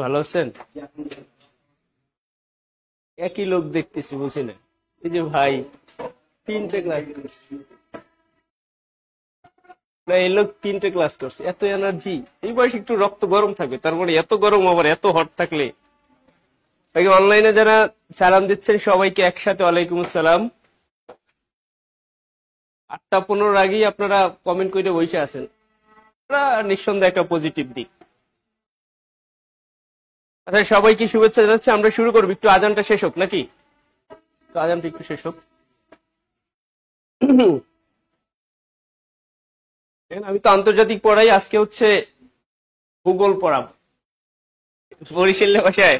ভালো আছেন? একই লোক দেখতেছি, বুঝি না। এই যে ভাই, 3টে ক্লাস করছে। না, এই লোক 3টে ক্লাস করছে, এত এনার্জি। এই বয়সে একটু রক্ত গরম থাকবে, তারপরে এত গরম আবার এত হট থাকলে। অনলাইনে যারা সালাম দিচ্ছেন সবাইকে একসাথে ওয়ালাইকুম আসসালাম। 8টা 15 আগেই আপনারা কমেন্ট করে বসে আছেন, নিঃসন্দেহে একটা পজিটিভ দিক। আচ্ছা, সবাইকে শুভেচ্ছা জানাচ্ছি। আমরা শুরু করবো, একটু আজানটা শেষ হোক নাকি? তো আজানটা একটু শেষ হোক। আমি তো আন্তর্জাতিক পড়াই, আজকে হচ্ছে ভূগোল পড়াবো। বরিশালে ভাষায়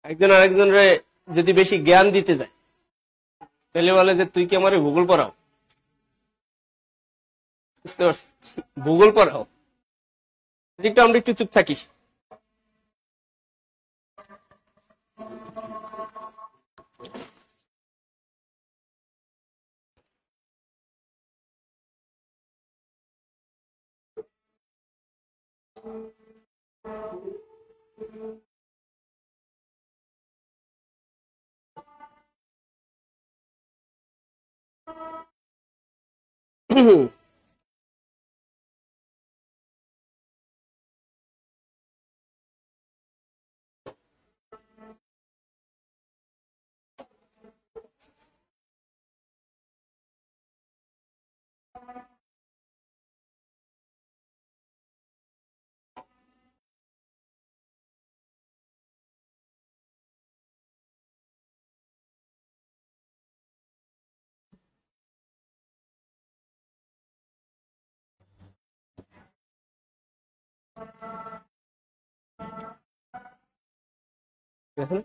একজন আরেকজনের যদি বেশি জ্ঞান দিতে যায় তাহলে বলে যে তুই কি আমার ভূগোল পড়াও। বুঝতে পারছি, ভূগোল পড়াও। একটু আমরা একটু চুপ থাকি। ঠিক আছে না?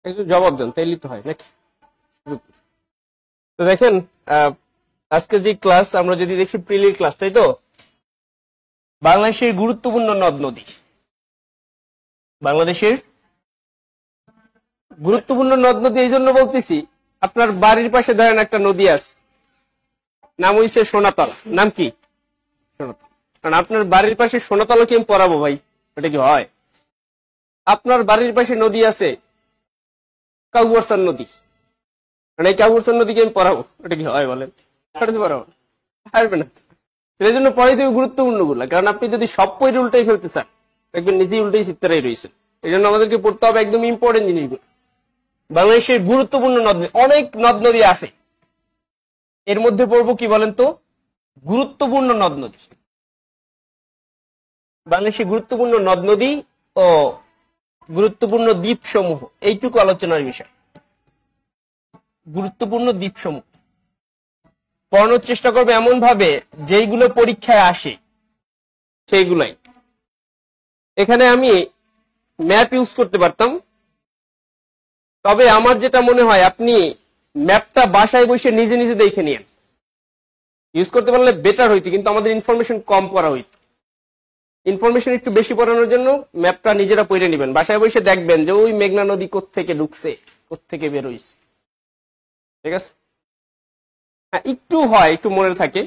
একটু জবাব দেন, তাইলে তো হয় নাকি? তো দেখেন, আজকে যে ক্লাস আমরা যদি দেখি প্রিলির ক্লাস, তাই তো? বাংলাদেশের গুরুত্বপূর্ণ নদ নদী। বাংলাদেশের গুরুত্বপূর্ণ নদ নদী এই জন্য বলতেছি, আপনার বাড়ির পাশে ধরেন একটা নদী আছে, নাম হইছে সোনাতলা। নাম কি? সোনাতলা। কারণ আপনার বাড়ির পাশে সোনাতলা কি আমি পড়াবো ভাই? এটা কি হয়? আপনার বাড়ির পাশে নদী আছে কাউবরসান নদী, মানে এই কাউবরসান নদীকে আমি পড়াবো? এটা কি হয় বলেন? পড়াতে পারবো? পারবে না। সেই জন্য পড়াইতে গুরুত্বপূর্ণ গুলা, কারণ আপনি যদি সব পড়ে উল্টাই ফেলতে চান দেখবেন নিজেই উল্টাই চিত্তারাই রয়েছে। এই জন্য আমাদেরকে পড়তে হবে একদম ইম্পর্টেন্ট জিনিসগুলো। বাংলাদেশের গুরুত্বপূর্ণ নদ, অনেক নদ নদী আছে, এর মধ্যে পড়বো কি বলেন তো? গুরুত্বপূর্ণ নদ নদী। বাংলাদেশের গুরুত্বপূর্ণ নদ নদী ও গুরুত্বপূর্ণ দ্বীপ সমূহ, এইটুকু আলোচনার বিষয়। গুরুত্বপূর্ণ দ্বীপ সমূহ পড়ানোর চেষ্টা করবে এমন ভাবে যেইগুলো পরীক্ষায় আসে সেইগুলাই। এখানে আমি ম্যাপ ইউজ করতে পারতাম, তবে আমার যেটা মনে হয় আপনি ম্যাপটা বাসায় বসে নিজে নিজে দেখে নিন। ইউজ করতে পারলে বেটার হইতো, কিন্তু আমাদের ইনফরমেশন কম পড়া হইতো। ইনফরমেশন একটু বেশি পড়ানোর জন্য ম্যাপটা নিজেরা পড়ে নেবেন, বাসায় বসে দেখবেন যে ওই মেঘনা নদী কোত্থেকে ঢুকছে, কোত্থেকে বের হইছে। ঠিক আছে? হ্যাঁ, একটু হয়, একটু মনে থাকে,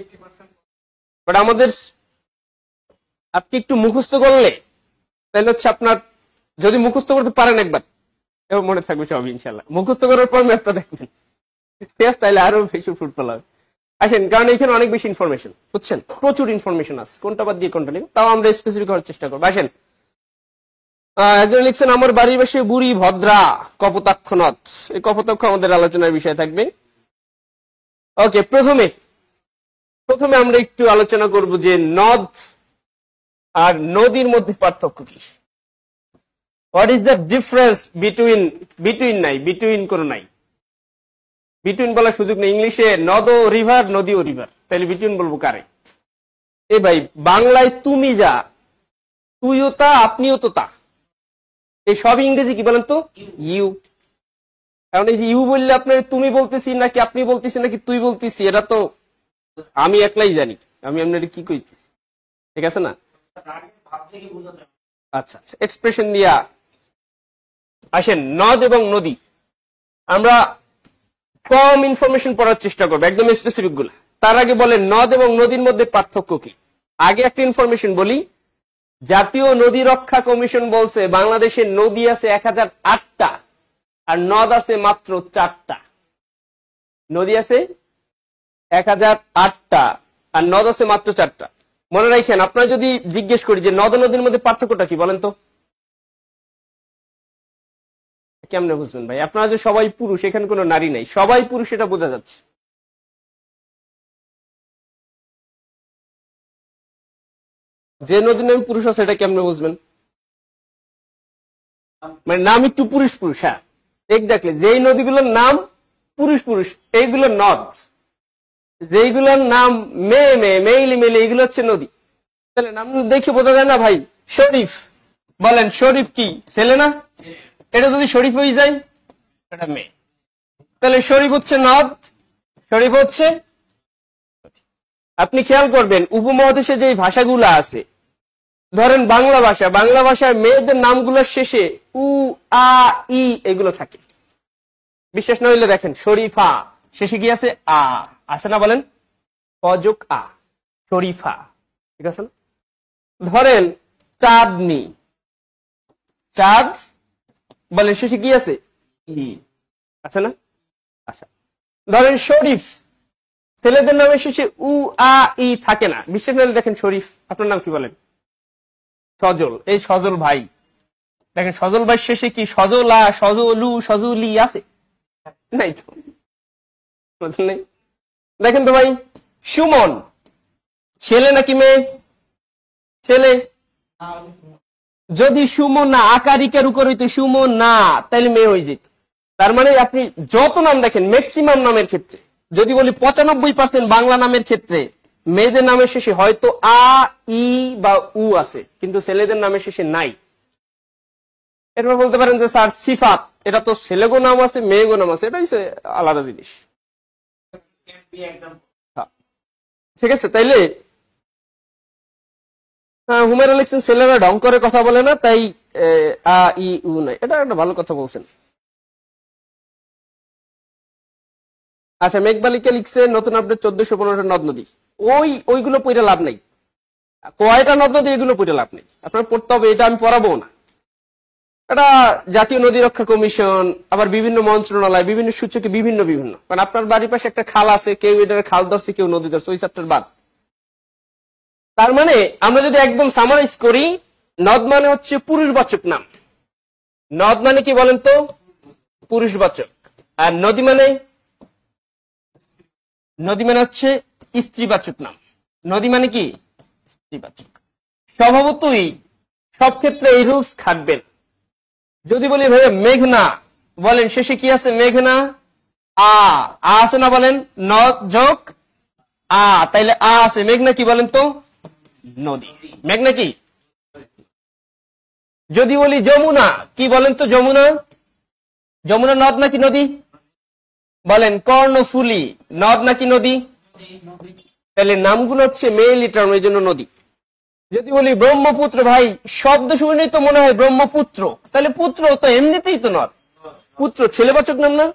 বাট আমাদের আপনি একটু মুখস্থ করলে তাহলে হচ্ছে আপনার, যদি মুখস্থ করতে পারেন একবার, এবার মনে থাকবে সব ইনশাল্লাহ। মুখস্থ করার পর ম্যাপটা দেখবেন, ঠিক আছে? তাহলে আরো বেশি ফ্রুটফুল হবে। আসেন, কারণ এখানে অনেক বেশি ইনফরমেশন, বুঝছেন? প্রচুর ইনফরমেশন আছে, কোনটা বাদ দিয়ে কোনটা নেই, তাও আমরা স্পেসিফিক করার চেষ্টা করবো। আসেন, একজন লিখছেন আমার বাড়ির পাশে বুড়ি ভদ্রা কপোতাক্ষ নদ। এই কপোতাক্ষ আমাদের আলোচনার বিষয় থাকবে। ওকে, প্রথমে আমরা একটু আলোচনা করব যে নদ আর নদীর মধ্যে পার্থক্য কি। What is the difference between কোনো নাই, বিটুইন বলার সুযোগ নেই। ইংলিশে নদ ও রিভার, নদী ও রিভার, তাহলে বিটুইন বলবো কারে? এ ভাই, বাংলায় তুমি যা, তুইও তা, আপনিও তো তা, এই সব ইংরেজি কি বলেন তো? ইউ। কারণ এই ইউ বললে আপনার তুমি বলতেছি নাকি আপনি বলতেছি নাকি তুই বলতেছি, এটা তো আমি একলাই জানি আমি আপনার কি কইতেছি, ঠিক আছে না? আচ্ছা আচ্ছা, এক্সপ্রেশন দিয়া আসেন। নদ এবং নদী আমরা কম ইনফরমেশন পড়ার চেষ্টা করবো, একদম স্পেসিফিক গুলা। তার আগে বলেন নদ এবং নদীর মধ্যে পার্থক্য কি। আগে একটা ইনফরমেশন বলি, জাতীয় নদী রক্ষা কমিশন বলছে বাংলাদেশের নদী আছে 1008টা আর নদ আছে মাত্র 4টা। নদী আছে 1008টা আর নদ আছে মাত্র 4টা। মনে রাখেন, আপনারা যদি জিজ্ঞেস করি যে নদ নদীর মধ্যে পার্থক্যটা কি বলেন তো, কেমনে বুঝবেন ভাই? আপনারা যে সবাই পুরুষ, এখানে কোনো নারী নাই, সবাই পুরুষ, এটা বোঝা যাচ্ছে। যে নদীর নামে পুরুষ আছে এটা কেমনে বুঝবেন? মানে নাম একটু পুরুষ পুরুষ, হ্যাঁ এক্স্যাক্টলি। যেই নদীগুলোর নাম পুরুষ পুরুষ এইগুলো নদ, যেইগুলোর নাম মেয়ে মেয়ে, মেইলি মেইলি, এইগুলো হচ্ছে নদী। তাহলে নাম দেখে বোঝা যায় না ভাই? শরীফ, বলেন শরীফ কি ছেলে না? এটা যদি শরীফ হয়ে যায় এটা মেয়ে, তাহলে শরীফ হচ্ছে নদ, শরীফ হচ্ছে। আপনি খেয়াল করবেন উপমহাদেশে যে ভাষাগুলো আছে, ধরেন বাংলা ভাষা, বাংলা ভাষায় মেয়েদের নামগুলোর শেষে উ আ ই এগুলো থাকে। বিশ্বাস না হইলে দেখেন, শরীফা শেষে কি আছে? আ আছে না? বলেন অযোগ আ, শরীফা, ঠিক আছে না? ধরেন চাঁদনি, চাঁদ বলেন শেষে কি আছে? ই আছে না? আচ্ছা, ধরেন শরীফ, ছেলেদের নামের শেষে উ আ ই থাকে না। বিশ্বাস না হলে দেখেন, শরীফ আপনার নাম কি বলেন? সজল, এই সজল ভাই, দেখেন সজল ভাই শেষে কি সজলা, সজলু, সজলি আছে? নাই তো, নেই। দেখেন তো ভাই, সুমন ছেলে নাকি মেয়ে? ছেলে। যদি সুমন না আকারিকার উপর হইতো সুমন না, তাহলে মেয়ে হয়ে যেত। তার মানে আপনি যত নাম দেখেন, ম্যাক্সিমাম নামের ক্ষেত্রে, যদি বলি 95% বাংলা নামের ক্ষেত্রে মেয়েদের নামের শেষে হয়তো আ ই বা উ আছে, কিন্তু ছেলেদের নামের শেষে নাই। এরপর বলতে পারেন যে স্যার সিফাত, এটা তো ছেলেগো নাম আছে মেয়েগো নাম আছে, এটা হচ্ছে আলাদা জিনিস, ঠিক আছে? তাইলে হুমায়রা লিখছেন ছেলেরা ঢং করে কথা বলে না, তাই আ ই উ নাই। এটা একটা ভালো কথা বলছেন। আচ্ছা, মেঘবালিকা লিখছে নতুন আপডেট 1415 নদ নদী, ওইগুলো পড়ে লাভ নেই। কয়টা নদ নদী এগুলো পড়ে লাভ নেই, আপনার পড়তে হবে, এটা আমি পড়াবো না। এটা জাতীয় নদী রক্ষা কমিশন, আবার বিভিন্ন মন্ত্রণালয়, বিভিন্ন সূচকে বিভিন্ন বিভিন্ন, কারণ আপনার বাড়ির পাশে একটা খাল আছে, কেউ এটার খাল ধরছে, কেউ নদী ধরছে, ওই চ্যাপ্টার বাদ। তার মানে আমরা যদি একদম সামারাইজ করি, নদ মানে হচ্ছে পুরুষবাচক নাম। নদ মানে কি বলেন তো? পুরুষবাচক। আর নদী মানে হচ্ছে স্ত্রীবাচক নাম। নদী মানে কি? স্ত্রীবাচক। স্বভাবতই সব ক্ষেত্রে এই রুলস খাটবেন। যদি বলি ভাইয়া মেঘনা, বলেন শেষে কি আছে? মেঘনা আ আছে না? বলেন নদ যোগ আ, তাইলে আ আছে। মেঘনা কি বলেন তো? নদী। মেঘনা কি? যদি বলি যমুনা, কি বলেন তো? যমুনা, যমুনা নদ নাকি নদী? বলেন কর্ণফুলী নদ নাকি নদী? তাহলে নামগুলো হচ্ছে মেইল টার্ম, এই জন্য নদী। যদি বলি ব্রহ্মপুত্র, ভাই শব্দ শুনেই তো মনে হয় ব্রহ্মপুত্র, তাহলে পুত্র তো এমনিতেই তো নদ, পুত্র ছেলেবাচক নাম না?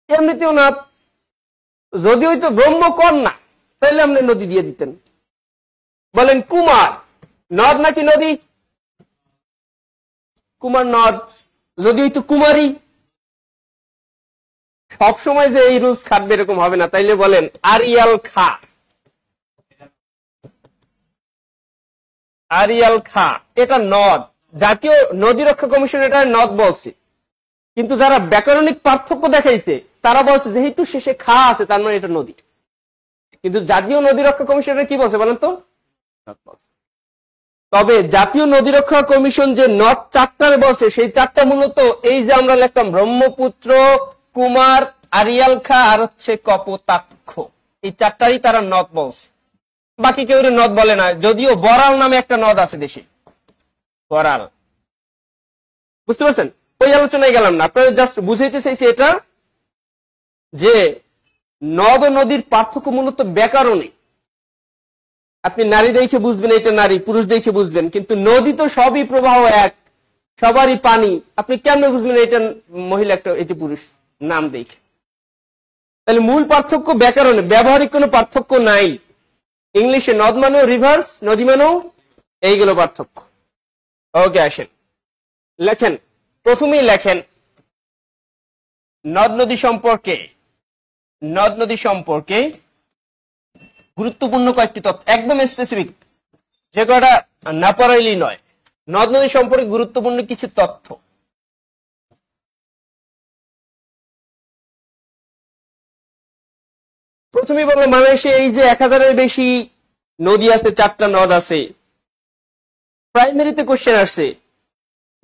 এমনিতেও নদ। যদি হইতো ব্রহ্মকন্যা, তাহলে আপনি নদী দিয়ে দিতেন। বলেন কুমার নদ নাকি নদী? কুমার নদ। যদি হইতো কুমারী, সবসময় যে এই রুলস খাটবে এরকম হবে না। তাইলে বলেন আরিয়াল খা, আরিয়াল খা, এটা নদ। জাতীয় নদী রক্ষা কমিশন এটা নদ বলছে, কিন্তু যারা ব্যাকরণিক পার্থক্য দেখাইছে তারা বলছে যেহেতু শেষে খা আছে তার মানে এটা নদী, কিন্তু জাতীয় নদী রক্ষা কমিশনের কি বলছে বলেন তো? তবে জাতীয় নদী রক্ষা কমিশন যে নদ চারটার বলছে সেই চারটা মূলত এই যে আমরা লিখতাম ব্রহ্মপুত্র, কুমার, আরিয়াল খা আর হচ্ছে কপোতাক্ষ, এই চারটাই তারা নদ বলছে। বাকি কেউ নদ বলে না, যদিও বরাল নামে একটা নদ আছে দেশে, বরাল। বুঝতে পারছেন? ওই আলোচনায় গেলাম না, আপনারা জাস্ট বুঝাইতে চাইছি এটা যে নদ ও নদীর পার্থক্য মূলত ব্যাকরণে। আপনি নারী দেখে বুঝবেন এটা নারী, পুরুষ দেখে বুঝবেন, কিন্তু নদী তো সবই প্রবাহ এক, সবারই পানি, আপনি কেমনে বুঝবেন এটা মহিলা একটা এটি পুরুষ নাম দেখে? তাহলে মূল পার্থক্য ব্যাকরণে, ব্যবহারিক কোনো পার্থক্য নাই। ইংলিশে নদ মানেও রিভার্স, নদী মানেও, এইগুলো পার্থক্য। ওকে, আসেন লেখেন, প্রথমেই লেখেন নদ নদী সম্পর্কে, নদ নদী সম্পর্কে গুরুত্বপূর্ণ কয়েকটি তথ্য, একদম স্পেসিফিক, যে কয়টা না পড়াইলেই নয়। নদ নদী সম্পর্কে গুরুত্বপূর্ণ কিছু তথ্য। প্রথমেই বলবো বাংলাদেশে এই যে 1000-এর বেশি নদী আছে, 4টা নদ আছে। প্রাইমারিতে কোশ্চেন আসছে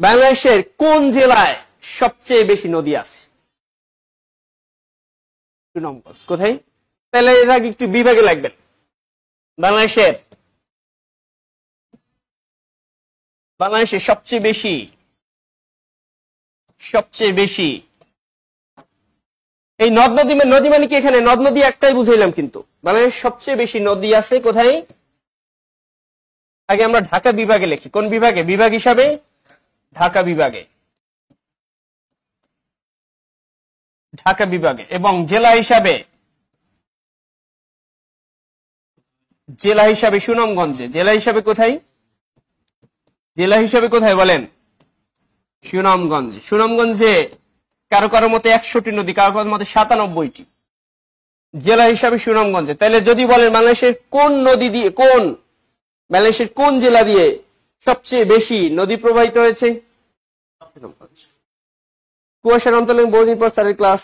বাংলাদেশের কোন জেলায় সবচেয়ে বেশি নদী আছে? কোথায়? তাহলে এর আগে একটু বিভাগে লাগবেন। বাংলাদেশে সবচেয়ে বেশি এই নদ নদী, নদী মানে কি এখানে নদ নদী একটাই বুঝাইলাম, কিন্তু বাংলাদেশ সবচেয়ে বেশি নদী আছে কোথায়? আগে আমরা ঢাকা বিভাগে লিখি। কোন বিভাগে? বিভাগ হিসাবে ঢাকা বিভাগে, ঢাকা বিভাগে। এবং জেলা হিসাবে সুনামগঞ্জে। জেলা হিসাবে কোথায়? জেলা হিসাবে কোথায় বলেন? সুনামগঞ্জ। সুনামগঞ্জে কারো কারো মতে 100টি নদী, কারো কারো মতে 97টি। জেলা হিসাবে সুনামগঞ্জে। তাহলে যদি বলেন বাংলাদেশের কোন নদী দিয়ে, বাংলাদেশের কোন জেলা দিয়ে সবচেয়ে বেশি নদী প্রবাহিত হয়েছে? কুয়াশার অন্তলে বহুদিন পর স্যারের ক্লাস।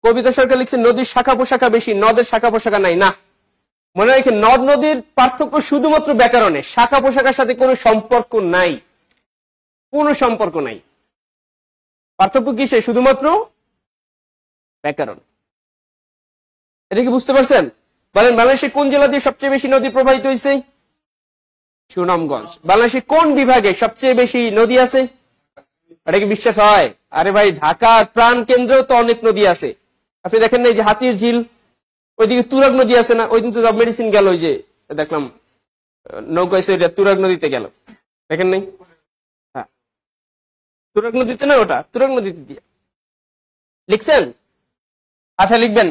কবিতা সরকার লিখছে নদীর শাখা পোশাখা বেশি, নদের শাখা পোশাখা নাই। না, মনে রাখেন নদ নদীর পার্থক্য শুধুমাত্র ব্যাকরণে, শাখা পোশাখার সাথে কোনো সম্পর্ক নাই, কোনো সম্পর্ক নাই। পার্থক্য কিসে? শুধুমাত্র ব্যাকরণ। এটা কি বুঝতে পারছেন? বলেন বাংলাদেশের কোন জেলা দিয়ে সবচেয়ে বেশি নদী প্রবাহিত হয়েছে? সুনামগঞ্জ। বাংলাদেশের কোন বিভাগে সবচেয়ে বেশি নদী আছে? এটা কি বিশ্বাস হয়? আরে ভাই, ঢাকার প্রাণ কেন্দ্র তো অনেক নদী আছে। আপনি দেখেন না এই যে হাতির ঝিল, ওইদিকে তুরাগ নদী আছে না? ওই দিন তো জব মেডিসিন গেল, ওই যে দেখলাম নৌকা এসে ওইটা তুরাগ নদীতে গেল, দেখেন নাই? হ্যাঁ, তুরাগ নদীতে না, ওটা তুরাগ নদীতে দিয়ে লিখছেন। আচ্ছা, লিখবেন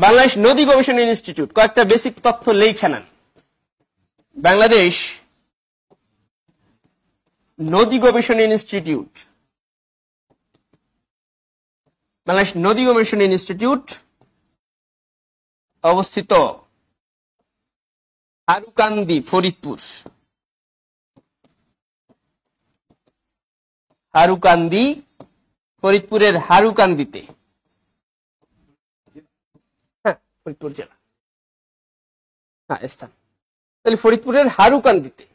বাংলাদেশ নদী গবেষণা ইনস্টিটিউট। কয়েকটা বেসিক তথ্য লিখে নেন। বাংলাদেশ নদী গবেষণা ইনস্টিটিউট, বাংলাদেশ নদী গবেষণা ইনস্টিটিউট অবস্থিত হারুকান্দি, ফরিদপুর। হারুকান্দি, ফরিদপুরের হারুকান্দিতে। হ্যাঁ, ফরিদপুর জেলা, হ্যাঁ স্থান। তাহলে ফরিদপুরের হারুকান্দিতে।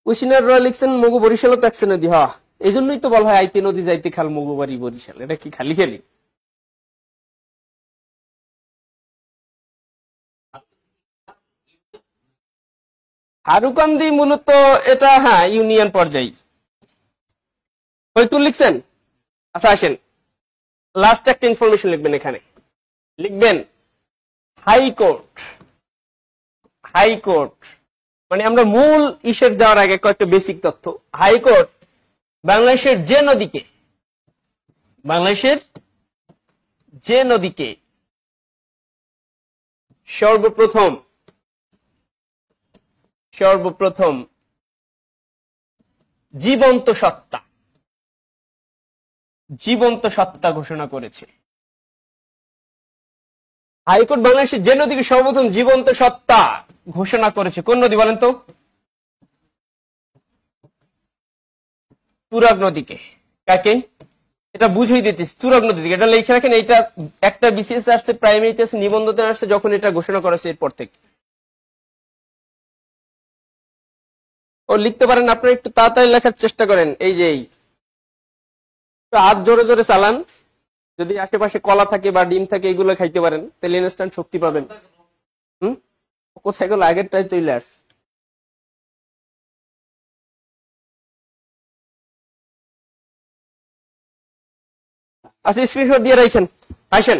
উশিনার রয় লিখছেন মগু বরিশাল তো একশো নদী। হ্যাঁ, এই জন্যই তো বলা হয় আইতে নদী যাইতে খাল, মগু বাড়ি বরিশাল। এটা কি খালি খালি? হারুকান্দি মূলত এটা, হ্যাঁ, ইউনিয়ন পর্যায়ে। ফরিদপুর লিখছেন। আচ্ছা, আসেন লাস্ট একটা ইনফরমেশন লিখবেন। এখানে লিখবেন হাইকোর্ট। হাইকোর্ট মানে আমরা মূল ইস্যুতে যাওয়ার আগে কয়েকটা বেসিক তথ্য। হাইকোর্ট বাংলাদেশের যে নদীকে সর্বপ্রথম জীবন্ত সত্তা ঘোষণা করেছে। হাইকোর্ট বাংলাদেশের যে নদীকে সর্বপ্রথম জীবন্ত সত্তা ঘোষণা করেছে কোন নদী বলেন তো? তুরাগ নদীকে। কাকে? এটা বুঝিয়ে দিতেছি, তুরাগ নদীকে। এটা লিখে রাখেন, এইটা একটা বিসিএস আসছে, প্রাইমারিতে আসছে, নিবন্ধতে আসছে, যখন এটা ঘোষণা করা হয়েছে এরপর থেকে। ও লিখতে পারেন, আপনারা একটু তাড়াতাড়ি লেখার চেষ্টা করেন। এই যে হাত জোরে জোরে চালান, যদি আশেপাশে কলা থাকে বা ডিম থাকে এগুলো খাইতে পারেন, তাহলে ইনস্ট্যান্ট শক্তি পাবেন। কোথায় গেল? আগেরটাই তৈরি আসছে। আচ্ছা, স্ক্রিনশট দিয়ে রাখেন। আসেন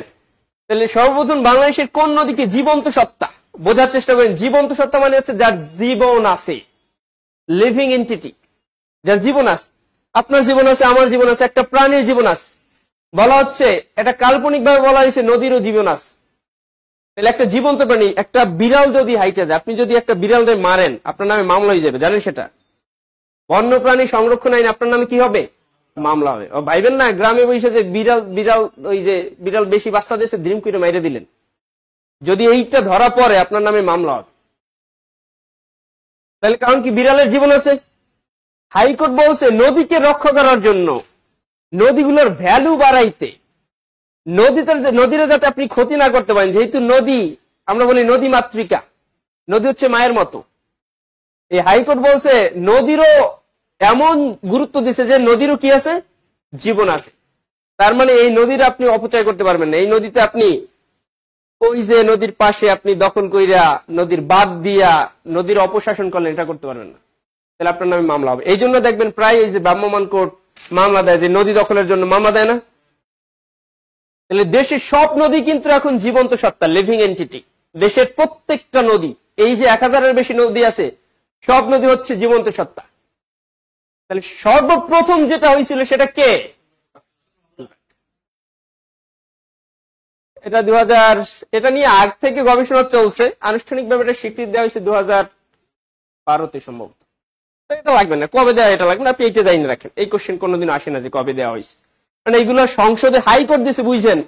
তাহলে সর্বপ্রথম বাংলাদেশের কোন নদীকে জীবন্ত সত্তা বোঝার চেষ্টা করেন। জীবন্ত সত্তা মানে হচ্ছে যার জীবন আছে, লিভিং এন্টিটি, যার জীবন আছে। আপনার জীবন আছে, আমার জীবন আছে, একটা প্রাণীর জীবন আছে। বলা হচ্ছে, এটা কাল্পনিক ভাবে বলা হয়েছে নদীরও জীবন আছে। তাহলে একটা জীবন্ত প্রাণী, একটা বিড়াল যদি হাইটে যায়, আপনি যদি একটা বিড়ালকে মারেন, আপনার নামে মামলা হয়ে যাবে, জানেন সেটা? বন্যপ্রাণী সংরক্ষণ আইন আপনার নামে কি হবে? মামলা হবে। ভাইবেন না গ্রামে বসে যে বিড়াল বিড়াল ওই যে বিড়াল বেশি বাচ্চা দিয়েছে, ড্রিম করে মাইরে দিলেন, যদি এইটা ধরা পড়ে আপনার নামে মামলা হবে। তাহলে কারণ কি? বিড়ালের জীবন আছে। হাইকোর্ট বলছে নদীকে রক্ষা করার জন্য, নদীগুলোর ভ্যালু বাড়াইতে, নদীরে যাতে আপনি ক্ষতি না করতে পারেন, যেহেতু নদী, আমরা বলি নদী মাতৃকা, নদী হচ্ছে মায়ের মতো। এই হাইকোর্ট বলছে নদীরও এমন গুরুত্ব দিচ্ছে যে নদীরও কি আছে? জীবন আছে। তার মানে এই নদীর আপনি অপচয় করতে পারবেন না। এই নদীতে আপনি ওই যে নদীর পাশে আপনি দখল কইরা, নদীর বাদ দিয়া নদীর অপশাসন করলেন, এটা করতে পারবেন না। তাহলে আপনার নামে মামলা হবে। এই জন্য দেখবেন প্রায় এই যে ভ্রাম্যমাণ কোর্ট মামলা দেয়, যে নদী দখলের জন্য মামলা দেয় না। তাহলে দেশের সব নদী কিন্তু এখন জীবন্ত সত্তা, লিভিং এন্টিটি। দেশের প্রত্যেকটা নদী, এই যে 1000-এর বেশি নদী আছে, সব নদী হচ্ছে জীবন্ত সত্তা। তাহলে সর্বপ্রথম যেটা হয়েছিল সেটা কে? এটা 2000, এটা নিয়ে আগ থেকে গবেষণা চলছে, আনুষ্ঠানিকভাবে এটা স্বীকৃতি দেওয়া হয়েছে 2012-তে সম্ভবত। এটা লাগবে না, কবে দেওয়া এটা লাগবে না, আপনি এটা জানি রাখেন। এই কোশ্চেন কোনোদিন আসে না যে কবে দেওয়া হয়েছে, মানে এগুলো সংসদে হাইকোর্ট দিয়েছে, বুঝছেন?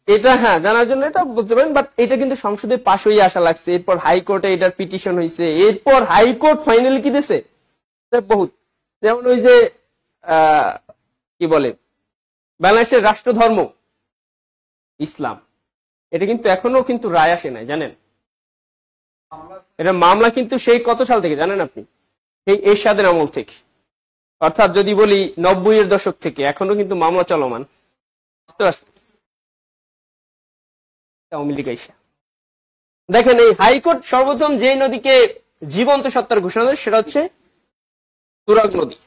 এটা হ্যাঁ জানার জন্য এটা বলতে পারেন, বাট এটা কিন্তু সংসদে পাশ হয়ে আসা লাগছে, এরপর হাইকোর্টে এটার পিটিশন হয়েছে, এরপর হাইকোর্ট ফাইনালি কি দিয়েছে বহুত। যেমন ওই যে কি বলে, বাংলাদেশের রাষ্ট্রধর্ম ইসলাম, এটা কিন্তু এখনো কিন্তু রায় আসে নাই, জানেন? এটা মামলা কিন্তু সেই কত সাল থেকে জানেন আপনি? এই এরশাদের আমল থেকে, অর্থাৎ যদি বলি 90-এর দশক থেকে এখনো কিন্তু মামলা চলমান। বুঝতে পারছেন? আওয়ামী লীগ আইসা দেখেন, এই হাইকোর্ট সর্বপ্রথম যে নদীকে জীবন্ত সত্তার ঘোষণা দেয় সেটা হচ্ছে তুরাগ নদী।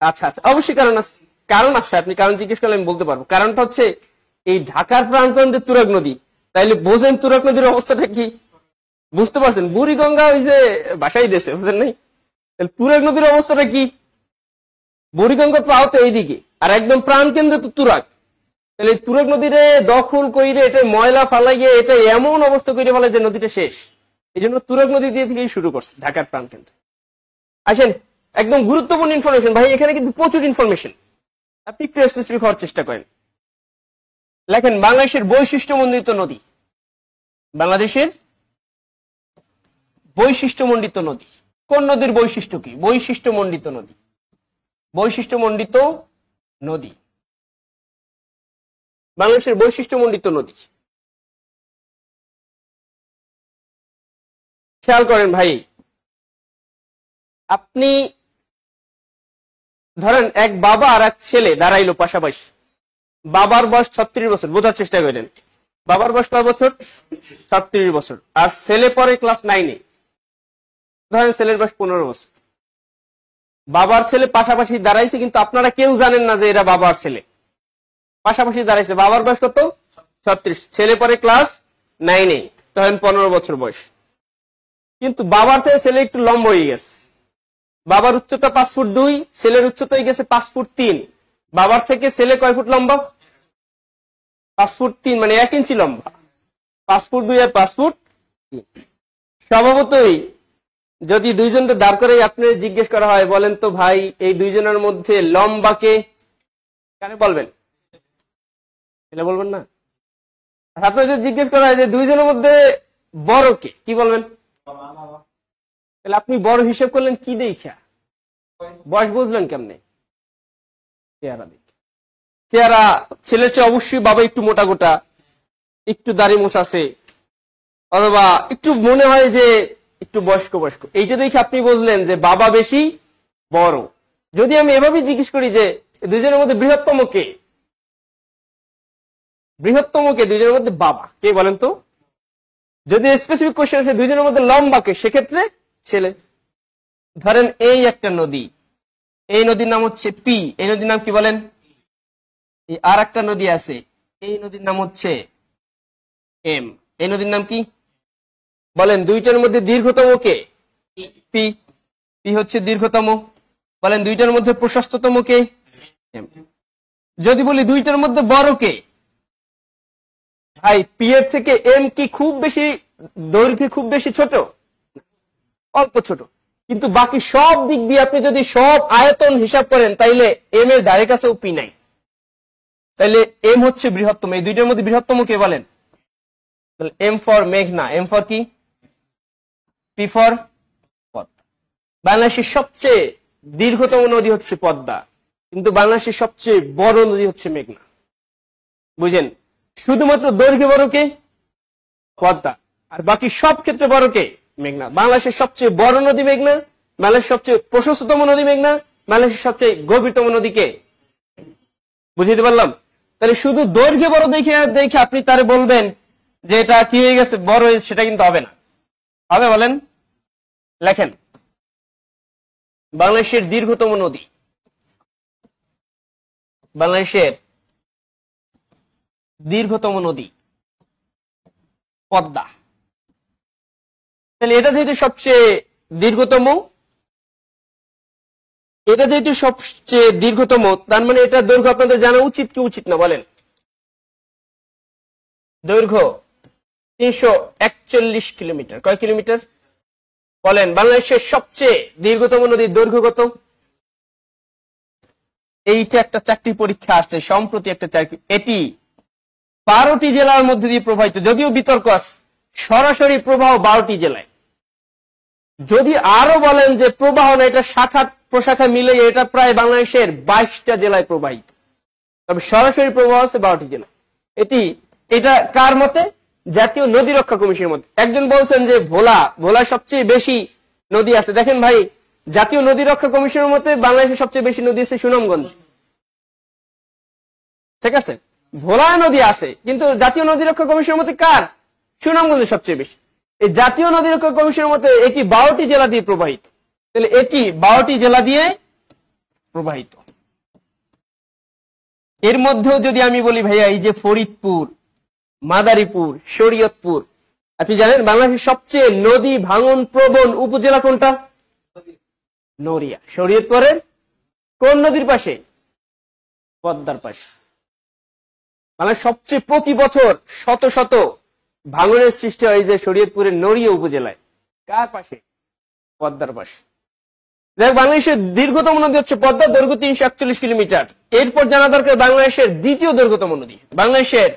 আচ্ছা আচ্ছা, অবশ্যই কারণ আছে, কারণ আছে। আপনি কারণ জিজ্ঞেস করলে আমি বলতে পারবো। কারণটা হচ্ছে এই ঢাকার প্রাণকেন্দ্রে তুরাগ নদী, তাইলে বোঝেন তুরাগ নদীর অবস্থাটা কি, বুঝতে পারছেন? বুড়িগঙ্গা ওই যে বাসাই দিয়েছে, বুঝলেন নাই? তাহলে তুরাগ নদীর অবস্থাটা কি? বুড়িগঙ্গা তো আহত এইদিকে, আর একদম প্রাণকেন্দ্রে তো তুরাগ। তাহলে তুরাগ নদীরে দখল কইরে, এটা ময়লা ফালাইয়ে, এটা এমন অবস্থা করে ফেলে যে নদীটা শেষ। এই জন্য তুরাগ নদী দিয়ে থেকেই শুরু করছে ঢাকার প্রাণকেন্দ্রে। আসেন, একদম গুরুত্বপূর্ণ ইনফরমেশন ভাই, এখানে কিন্তু প্রচুর ইনফরমেশন, আপনি একটু স্পেসিফিক হওয়ার চেষ্টা করেন। লেখেন বাংলাদেশের বৈশিষ্ট্যমণ্ডিত নদী, বাংলাদেশের বৈশিষ্ট্যমণ্ডিত নদী। কোন নদীর বৈশিষ্ট্য কি? বৈশিষ্ট্যমণ্ডিত নদী, বৈশিষ্ট্যমণ্ডিত নদী, বাংলাদেশের বৈশিষ্ট্যমণ্ডিত নদী। খেয়াল করেন ভাই, আপনি ধরেন এক বাবা আর এক ছেলে দাঁড়াইলো পাশাপাশি, বাবার বয়স 36 বছর, বোঝার চেষ্টা করেন বাবার বয়স কয় বছর? 36 বছর। আর ছেলে পরে ক্লাস 9-এ, ধরেন ছেলের বয়স 15 বছর। বাবার ছেলে পাশাপাশি দাঁড়াইছে, কিন্তু আপনারা কেউ জানেন না যে এরা বাবার ছেলে, পাশাপাশি দাঁড়াইছে। বাবার বয়স কত? 36, ছেলে পরে ক্লাস 9-এ, তখন 15 বছর বয়স। কিন্তু বাবার থেকে ছেলে একটু লম্বা হয়ে গেছে, বাবার উচ্চতা 5 ফুট 2, ছেলের উচ্চতা হয়ে গেছে 5 ফুট 3। বাবার থেকে ছেলে কয় ফুট লম্বা? 5 ফুট 3, মানে 1 ইঞ্চি লম্বা। 5 ফুট 2 আর 5 ফুট 3। স্বভাবতই যদি দুইজনকে দাঁড় করে আপনি জিজ্ঞেস করা হয়, বলেন তো ভাই এই দুইজনের মধ্যে লম্বা কে, কারে বলবেন? ছেলে বলবেন না? আপনার যদি জিজ্ঞেস করা হয় যে দুইজনের মধ্যে বড় কে, কি বলবেন? তাহলে আপনি বড় হিসেব করলেন কি দেখা? বয়স বুঝলেন কেমনে? চেহারা দেখে। চেহারা ছেলের চেয়ে অবশ্যই বাবা একটু মোটা গোটা, একটু দাড়ি মোছ আছে, অথবা একটু মনে হয় যে একটু বয়স্ক বয়স্ক, এইটা দেখে আপনি বুঝলেন যে বাবা বেশি বড়। যদি আমি এভাবে জিজ্ঞেস করি যে দুইজনের মধ্যে বৃহত্তম কে, বৃহত্তম কে দুইজনের মধ্যে, বাবা। কে বলেন তো? যদি স্পেসিফিক কোশ্চেন আসে দুইজনের মধ্যে লম্বা কে, সেক্ষেত্রে ছেলে। ধরেন এই একটা নদী, এই নদীর নাম হচ্ছে পি, এই নদীর নাম কি বলেন? আর একটা নদী আছে, এই নদীর নাম হচ্ছে এম, এই নদীর নাম কি বলেন? দুইটার মধ্যে দীর্ঘতম কে? পি। পি হচ্ছে দীর্ঘতম। বলেন দুইটার মধ্যে প্রশস্ততম কে? এম। যদি বলি দুইটার মধ্যে বড় কে, ভাই পি এর থেকে এম কি খুব বেশি দৈর্ঘ্যে খুব বেশি ছোট? অল্প ছোট। কিন্তু বাকি সব দিক দিয়ে আপনি যদি সব আয়তন হিসাব করেন তাইলে এম এর ধারে কাছেও পি নাই। তাইলে এম হচ্ছে বৃহত্তম। এই দুইটার মধ্যে বৃহত্তম কে বলেন? এম ফর মেঘনা, এম ফর কি? P for Padma. বাংলাদেশের সবচেয়ে দীর্ঘতম নদী হচ্ছে পদ্মা, কিন্তু বাংলাদেশের সবচেয়ে বড় নদী হচ্ছে মেঘনা। বুঝেন? শুধুমাত্র দৈর্ঘ্যে বড় কে? পদ্মা। আর বাকি সব ক্ষেত্রে বড় কে? মেঘনা। বাংলাদেশের সবচেয়ে বড় নদী মেঘনা, বাংলাদেশের সবচেয়ে প্রশস্ততম নদী মেঘনা, বাংলাদেশের সবচেয়ে গভীরতম নদী কে? বুঝতে পারলাম? তাহলে শুধু দৈর্ঘ্যে বড় দেখে দেখে আপনি তারে বলবেন যে এটা কি হয়ে গেছে, বড় হয়েছে, সেটা কিন্তু হবে না। হবে? বলেন, লেখেন। বাংলাদেশের দীর্ঘতম নদী, বাংলাদেশের দীর্ঘতম নদী পদ্মা। তাহলে এটা যেহেতু সবচেয়ে দীর্ঘতম, এটা যেহেতু সবচেয়ে দীর্ঘতম, তার মানে এটা দৈর্ঘ্য আপনাদের জানা উচিত কি উচিত না? বলেন। দৈর্ঘ্য 341 কিলোমিটার। কয় কিলোমিটার? বলেন। বাংলাদেশের সবচেয়ে দীর্ঘতম নদীর দৈর্ঘ্য কত? এইটা একটা চাকরি পরীক্ষা আছে সম্প্রতি, একটা চাকরি। এটি 12টি জেলার মধ্যে দিয়ে প্রবাহিত, যদিও বিতর্ক আছে, সরাসরি প্রবাহ 12টি জেলায়। যদি আরো বলেন যে প্রবাহ না, এটা শাখা প্রশাখা মিলে এটা প্রায় বাংলাদেশের 22টা জেলায় প্রবাহিত, তবে সরাসরি প্রবাহ আছে 12টি জেলা। এটা কার মতে? জাতীয় নদী রক্ষা কমিশনের মতে। একজন বলছেন যে ভোলা সবচেয়ে বেশি নদী আছে। দেখেন ভাই, জাতীয় নদী রক্ষা কমিশনের মতে বাংলাদেশের সবচেয়ে বেশি নদী আছে সুনামগঞ্জ। ঠিক আছে, ভোলা নদী আছে, কিন্তু জাতীয় নদী রক্ষা কমিশনের মতে কার? সুনামগঞ্জের সবচেয়ে বেশি। এই জাতীয় নদী রক্ষা কমিশনের মতে এটি 12টি জেলা দিয়ে প্রবাহিত। তাহলে এটি 12টি জেলা দিয়ে প্রবাহিত। এর মধ্যেও যদি আমি বলি ভাইয়া, এই যে ফরিদপুর, মাদারীপুর, শরীয়তপুর, আপনি জানেন বাংলাদেশের সবচেয়ে নদী ভাঙন প্রবণ উপজেলা কোনটা? নড়িয়া। শরীয়তপুরের কোন নদীর পাশে? পদ্মার পাশে। মানে সবচেয়ে প্রতি বছর শত শত ভাঙনের সৃষ্টি হয় যে শরীয়তপুরের নড়িয়া উপজেলায়। কার পাশে? পদ্মার পাশে। বাংলাদেশের দীর্ঘতম নদী হচ্ছে পদ্মা, দৈর্ঘ্য 341 কিলোমিটার। এরপর জানা দরকার বাংলাদেশের দ্বিতীয় দীর্ঘতম নদী, বাংলাদেশের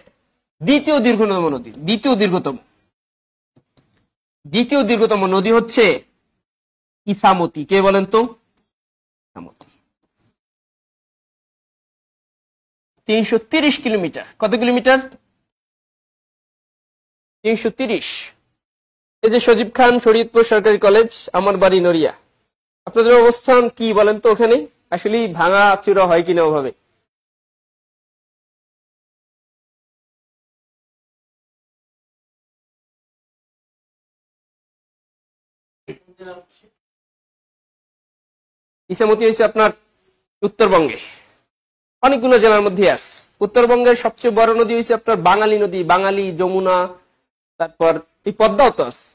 দ্বিতীয় দীর্ঘতম নদী, দ্বিতীয় দীর্ঘতম নদী হচ্ছে ইছামতি। কে বলেন তো? ইছামতি। 330 কিলোমিটার। কত কিলোমিটার? 330। এই যে সজীব খান শরীয়তপুর সরকারি কলেজ, আমার বাড়ি নড়িয়া। আপনাদের অবস্থান কি বলেন তো ওখানে? আসলে ভাঙা চূড়া হয় কিনা ওভাবে? ইছামতি হয়েছে আপনার উত্তরবঙ্গে, অনেকগুলো জেলার মধ্যে আছে। উত্তরবঙ্গের সবচেয়ে বড় নদী হয়েছে আপনার বাঙালি নদী, বাঙালি, যমুনা, তারপর এই পদ্মাও তো আছে।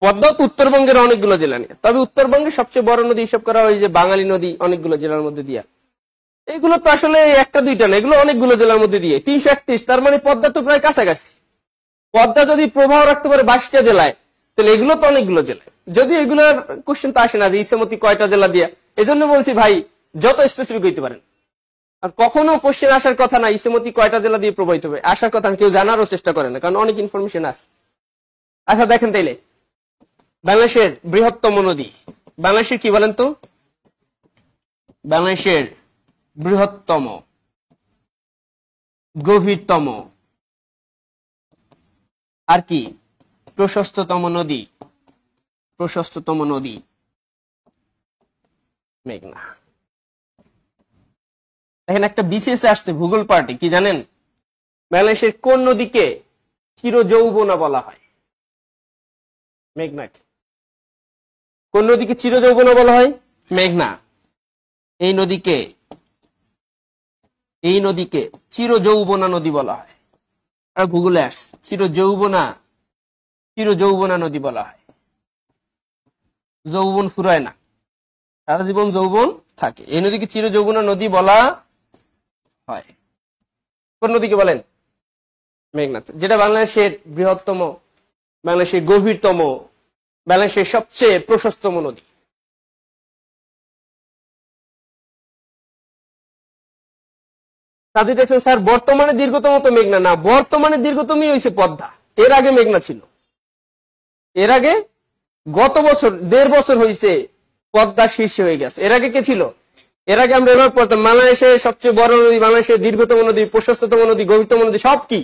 পদ্মাও তো উত্তরবঙ্গের অনেকগুলো জেলা নিয়ে, তবে উত্তরবঙ্গের সবচেয়ে বড় নদী হিসাব করা হয় যে বাঙালি নদী, অনেকগুলো জেলার মধ্যে দিয়া। এগুলো তো আসলে একটা দুইটা না, এগুলো অনেকগুলো জেলার মধ্যে দিয়ে। 331, তার মানে পদ্মা তো প্রায় কাছাকাছি। পদ্মা যদি প্রবাহ রাখতে পারে 22টা জেলায়, তাহলে এগুলো তো অনেকগুলো জেলায়। যদি এগুলোর কোশ্চেন তো আসে না যে ইছামতি কয়টা জেলা দিয়া, এই জন্য বলছি ভাই যত স্পেসিফিক হইতে পারেন। আর কখনো কোশ্চেন আসার কথা না ইসেমতি কয়টা জেলা দিয়ে প্রবাহিত হবে, আসার কথা কেউ জানারও চেষ্টা করে না, কারণ অনেক ইনফরমেশন আছে। আচ্ছা দেখেন তাইলে বাংলাদেশের বৃহত্তম নদী, বাংলাদেশের কি বলেন তো, বাংলাদেশের বৃহত্তম, গভীরতম আর কি প্রশস্ততম নদী, প্রশস্ততম নদী মেঘনা। দেখেন একটা বিসিএস আসছে ভূগোল পার্টি, কি জানেন বাংলাদেশের কোন নদীকে চিরযৌবনা বলা হয়? মেঘনা। কোন নদীকে চিরযৌবনা বলা হয়? মেঘনা। এই নদীকে চিরযৌবনা নদী বলা হয়। আর গুগলে আসছে চিরযৌবনা নদী বলা হয়। যৌবন ফুরায় না, সারা জীবন যৌবন থাকে। এই নদীকে চিরযৌবনা নদী বলা হয়। কোন নদীকে বলেন? মেঘনা, যেটা বাংলাদেশের বৃহত্তম, বাংলাদেশের গভীরতম, বাংলাদেশের সবচেয়ে প্রশস্ততম নদী। তাদের দেখছেন স্যার বর্তমানে দীর্ঘতম তো মেঘনা না, বর্তমানে দীর্ঘতমই হয়েছে পদ্মা। এর আগে মেঘনা ছিল, এর আগে গত বছর 1.5 বছর হয়েছে পদ্মা শীর্ষে হয়ে গেছে। এর আগে কে ছিল? এর আগে আমরা এবার পড়তাম বাংলাদেশের সবচেয়ে বড় নদী, বাংলাদেশের দীর্ঘতম নদী, প্রশস্ততম নদী, গভীরতম নদী সব কি?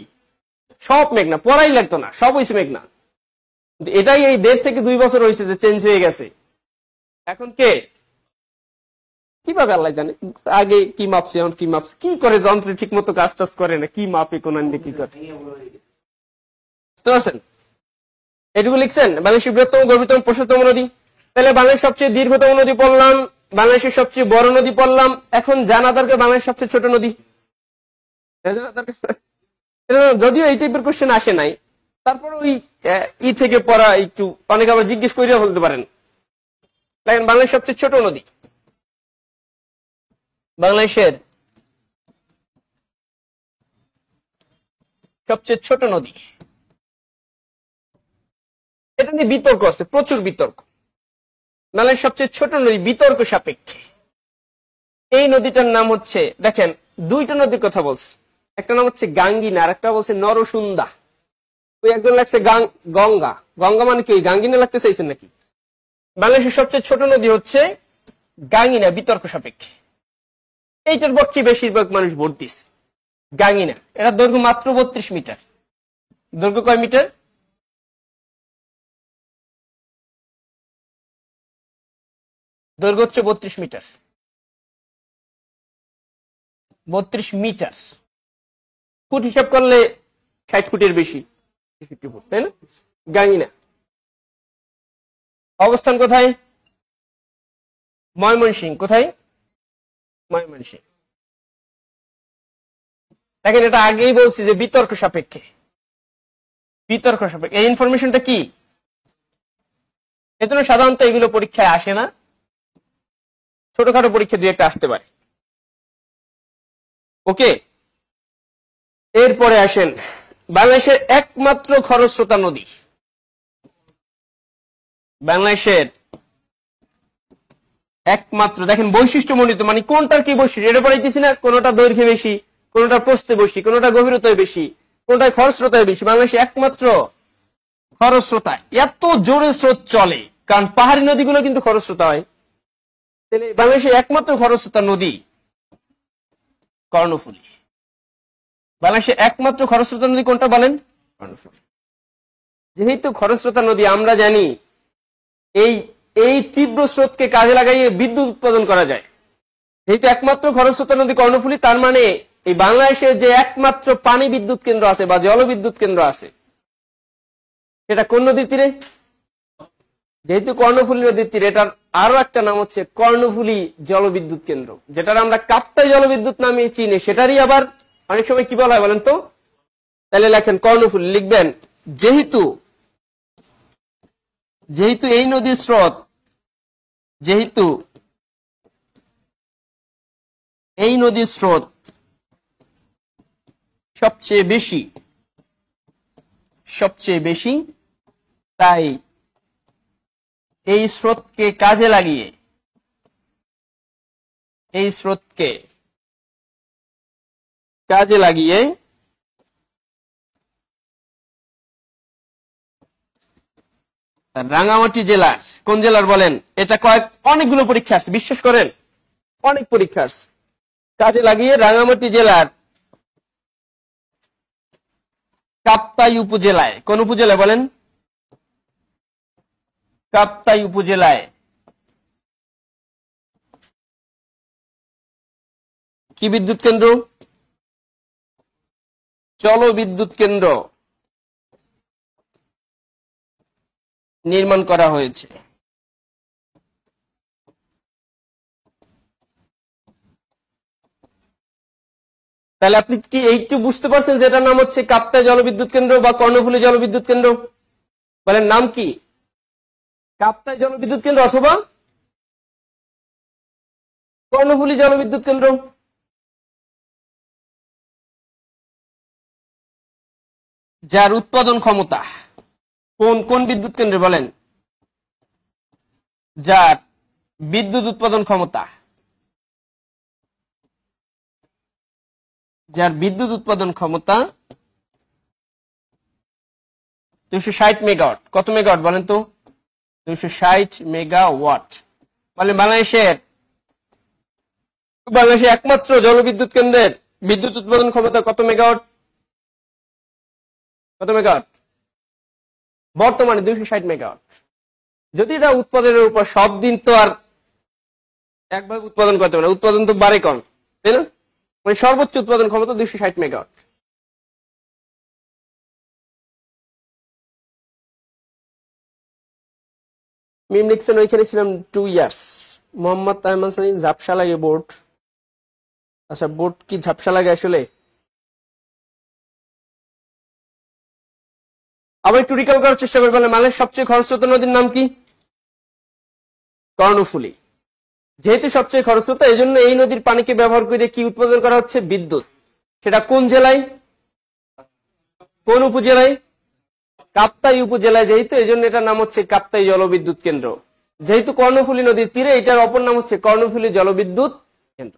সব মেঘনা, পড়াই লাগতো না, সব হয়েছে মেঘনা। এটাই এই 1.5 থেকে 2 বছর হয়েছে যে চেঞ্জ হয়ে গেছে। এখন কে কিভাবে আল্লাহ জানে, আগে কি মাপছে এখন কি মাপছে, কি করে যন্ত্র ঠিক মতো কাজ টাজ করে না, কি মাপে কোন কি করে, বুঝতে পারছেন? এটুকু লিখছেন বাংলাদেশের বৃহত্তম, গভীরতম, প্রশস্ততম নদী। তাহলে বাংলাদেশের সবচেয়ে দীর্ঘতম নদী পড়লাম, বাংলাদেশের সবচেয়ে বড় নদী পড়লাম। এখন জানা দরকার বাংলাদেশের সবচেয়ে ছোট নদী। যদিও এই টাইপের কোশ্চেন আসে নাই, তারপর ওই থেকে পড়া একটু অনেক আবার জিজ্ঞেস করিয়া বলতে পারেন। দেখেন বাংলাদেশের সবচেয়ে ছোট নদী, বাংলাদেশের সবচেয়ে ছোট নদী, এটা নিয়ে বিতর্ক আছে, প্রচুর বিতর্ক। বাংলাদেশের সবচেয়ে ছোট নদী বিতর্ক সাপেক্ষে। এই নদীটার নাম হচ্ছে, দেখেন 2টা নদীর কথা বলছে, একটা নাম হচ্ছে গাঙ্গিনা আর একটা বলছে নরসুন্দা। ওই একজন লাগছে গঙ্গা, গঙ্গা মানে কি গাঙ্গিনা লাগতে চাইছেন নাকি? বাংলাদেশের সবচেয়ে ছোট নদী হচ্ছে গাঙ্গিনা, বিতর্ক সাপেক্ষে। এইটার পক্ষে বেশিরভাগ মানুষ ভোট দিচ্ছে গাঙ্গিনা। এটা দৈর্ঘ্য মাত্র 32 মিটার। দৈর্ঘ্য কয় মিটার? দৈর্ঘ্য হচ্ছে 32 মিটার। 32 মিটার, ফুট হিসাব করলে 60 ফুটের বেশি, 63 ফুট, তাই না? গাঙ্গিনা অবস্থান কোথায়? ময়মনসিংহ। কোথায়? ময়মনসিংহ। দেখেন এটা আগেই বলছি যে বিতর্ক সাপেক্ষে, বিতর্ক সাপেক্ষে। এই ইনফরমেশনটা কি, এজন্য সাধারণত এগুলো পরীক্ষায় আসে না, ছোটখাটো পরীক্ষা 2-1টা আসতে পারে। ওকে, এরপরে আসেন বাংলাদেশের একমাত্র খরস্রোতা নদী। বাংলাদেশের একমাত্র, দেখেন বৈশিষ্ট্য মণ্ডিত, মানে কোনটার কি বৈশিষ্ট্য এটা পড়াইতেছি না, কোনটা দৈর্ঘ্যে বেশি, কোনটা প্রস্থে বেশি, কোনটা গভীরতায় বেশি, কোনটায় খরস্রোতায় বেশি। বাংলাদেশে একমাত্র খরস্রোতা, এত জোরে স্রোত চলে, কারণ পাহাড়ি নদীগুলো কিন্তু খরস্রোতা হয়। তাহলে বাংলাদেশের একমাত্র খরস্রোতা নদী কর্ণফুলী। বাংলাদেশের একমাত্র খরস্রোতা নদী কোনটা বলেন? কর্ণফুলী। যেহেতু খরস্রোতা নদী, আমরা জানি এই তীব্র স্রোতকে কাজে লাগাইয়ে বিদ্যুৎ উৎপাদন করা যায়। যেহেতু একমাত্র খরস্রোতা নদী কর্ণফুলী, তার মানে এই বাংলাদেশের যে একমাত্র পানি বিদ্যুৎ কেন্দ্র আছে বা জলবিদ্যুৎ কেন্দ্র আছে, সেটা কোন নদীর তীরে? যেহেতু কর্ণফুলী নদীর তীরে, এটার আরো একটা নাম হচ্ছে কর্ণফুলী জলবিদ্যুৎ কেন্দ্র, যেটার আমরা কাপ্তাই জলবিদ্যুৎ নামে চিনি। সেটারই আবার অনেক সময় কি বলা হয় বলেন তো? তাহলে লেখেন কর্ণফুলী, লিখবেন যেহেতু এই নদীর স্রোত, যেহেতু এই নদীর স্রোত সবচেয়ে বেশি, তাই এই স্রোতকে কাজে লাগিয়ে, এই স্রোতকে কাজে লাগিয়ে রাঙ্গামাটি জেলার, কোন জেলার বলেন, এটা অনেকগুলো পরীক্ষা আসছে, বিশ্বাস করেন অনেক পরীক্ষা আসছে। কাজে লাগিয়ে রাঙ্গামাটি জেলার কাপ্তাই উপজেলায়, কোন উপজেলায় বলেন, কাপ্তাই উপজেলায় কি বিদ্যুৎ কেন্দ্র, জল বিদ্যুৎ কেন্দ্র নির্মাণ করা হয়েছে। তাহলে আপনি কি এইটু বুঝতে পারছেন যে এটার নাম হচ্ছে কাপ্তাই জলবিদ্যুৎ কেন্দ্র বা কর্ণফুলী জলবিদ্যুৎ কেন্দ্র? বলেন নাম কি? কাপ্তাই জলবিদ্যুৎ কেন্দ্র অথবা কর্ণফুলী জলবিদ্যুৎ কেন্দ্র। যার উৎপাদন ক্ষমতা, কোন কোন বিদ্যুৎ কেন্দ্রে বলেন, যার বিদ্যুৎ উৎপাদন ক্ষমতা, যার বিদ্যুৎ উৎপাদন ক্ষমতা 260 মেগাওয়াট। কত মেগাওয়াট বলেন তো? 260 মেগাওয়াট। মানে বাংলাদেশের একমাত্র জলবিদ্যুৎ কেন্দ্রের বিদ্যুৎ উৎপাদন ক্ষমতা কত মেগাওয়াট? কত মেগাওয়াট? বর্তমানে 260 মেগাওয়াট। যদি এটা উৎপাদনের উপর, সব দিন তো আর একভাবে উৎপাদন করতে পারে, উৎপাদন তো বাড়ে কম, তাই না? মানে সর্বোচ্চ উৎপাদন ক্ষমতা 260 মেগাওয়াট। মিম লিখছেন ওইখানে ছিলাম 2 ইয়ার্স। মোহাম্মদ তাইম হাসান, ঝাপসা লাগে বোর্ড। আচ্ছা, বোর্ড কি ঝাপসা লাগে আসলে? আবার একটু রিকল করার চেষ্টা করবেন। বাংলাদেশের সবচেয়ে খরস্রোতা নদীর নাম কি? কর্ণফুলী। যেহেতু সবচেয়ে খরস্রোতা, এই জন্য এই নদীর পানিকে ব্যবহার করে কি উৎপাদন করা হচ্ছে? বিদ্যুৎ। সেটা কোন জেলায়, কোন উপজেলায়? কাপ্তাই উপজেলায়। যেহেতু এই জন্য এটার নাম হচ্ছে কাপ্তাই জলবিদ্যুৎ কেন্দ্র। যেহেতু কর্ণফুলী নদীর তীরে, এটার অপর নাম হচ্ছে কর্ণফুলী জলবিদ্যুৎ কেন্দ্র।